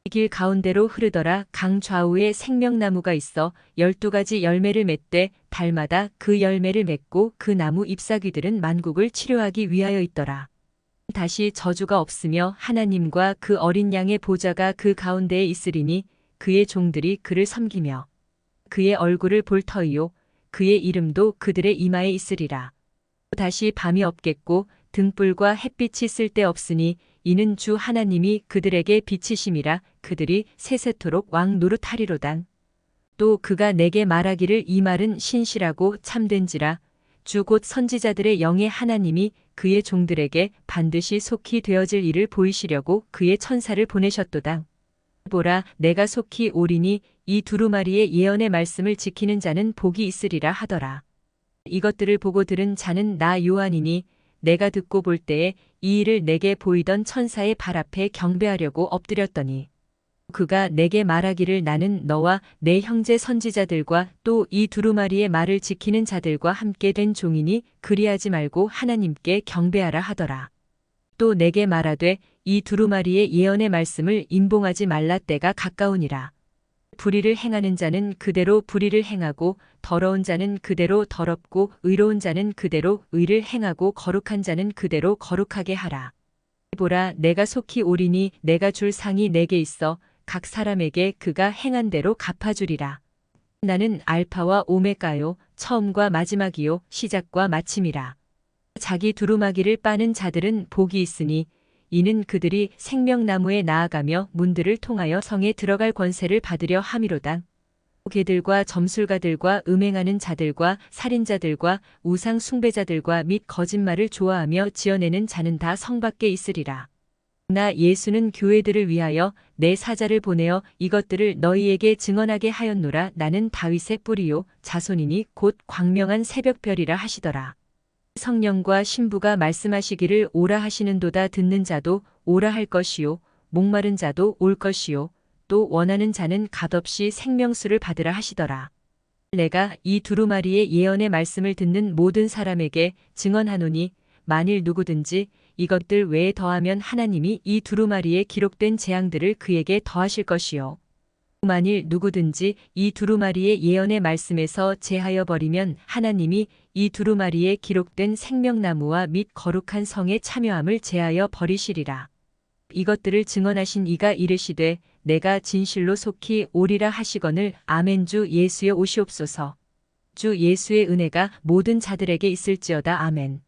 길 가운데로 흐르더라. 강 좌우에 생명나무가 있어 12가지 열매를 맺되 달마다 그 열매를 맺고 그 나무 잎사귀들은 만국을 치료하기 위하여 있더라. 다시 저주가 없으며 하나님과 그 어린 양의 보좌가 그 가운데에 있으리니 그의 종들이 그를 섬기며 그의 얼굴을 볼 터이요 그의 이름도 그들의 이마에 있으리라. 다시 밤이 없겠고 등불과 햇빛이 쓸데없으니 이는 주 하나님이 그들에게 비치심이라. 그들이 세세토록 왕 노릇하리로당. 또 그가 내게 말하기를 이 말은 신실하고 참된지라. 주 곧 선지자들의 영의 하나님이 그의 종들에게 반드시 속히 되어질 일을 보이시려고 그의 천사를 보내셨도다. 보라 내가 속히 오리니 이 두루마리의 예언의 말씀을 지키는 자는 복이 있으리라 하더라. 이것들을 보고 들은 자는 나 요한이니 내가 듣고 볼 때에 이 일을 내게 보이던 천사의 발 앞에 경배하려고 엎드렸더니 그가 내게 말하기를 나는 너와 내 형제 선지자들과 또 이 두루마리의 말을 지키는 자들과 함께 된 종이니 그리하지 말고 하나님께 경배하라 하더라. 또 내게 말하되 이 두루마리의 예언의 말씀을 임봉하지 말라 때가 가까우니라. 불의를 행하는 자는 그대로 불의를 행하고 더러운 자는 그대로 더럽고 의로운 자는 그대로 의를 행하고 거룩한 자는 그대로 거룩하게 하라. 보라 내가 속히 오리니 내가 줄 상이 내게 있어 각 사람에게 그가 행한 대로 갚아주리라. 나는 알파와 오메가요 처음과 마지막이요 시작과 마침이라. 자기 두루마기를 빠는 자들은 복이 있으니 이는 그들이 생명나무에 나아가며 문들을 통하여 성에 들어갈 권세를 받으려 함이로다. 개들과 점술가들과 음행하는 자들과 살인자들과 우상 숭배자들과 및 거짓말을 좋아하며 지어내는 자는 다 성 밖에 있으리라. 나 예수는 교회들을 위하여 내 사자를 보내어 이것들을 너희에게 증언하게 하였노라. 나는 다윗의 뿌리요 자손이니 곧 광명한 새벽별이라 하시더라. 성령과 신부가 말씀하시기를 오라 하시는도다. 듣는 자도 오라 할 것이요 목마른 자도 올 것이요 또 원하는 자는 값없이 생명수를 받으라 하시더라. 내가 이 두루마리의 예언의 말씀을 듣는 모든 사람에게 증언하노니 만일 누구든지 이것들 외에 더하면 하나님이 이 두루마리에 기록된 재앙들을 그에게 더하실 것이요 만일 누구든지 이 두루마리의 예언의 말씀에서 제하여 버리면 하나님이 이 두루마리에 기록된 생명나무와 및 거룩한 성에 참여함을 제하여 버리시리라. 이것들을 증언하신 이가 이르시되 내가 진실로 속히 오리라 하시거늘 아멘. 주 예수여 오시옵소서. 주 예수의 은혜가 모든 자들에게 있을지어다. 아멘.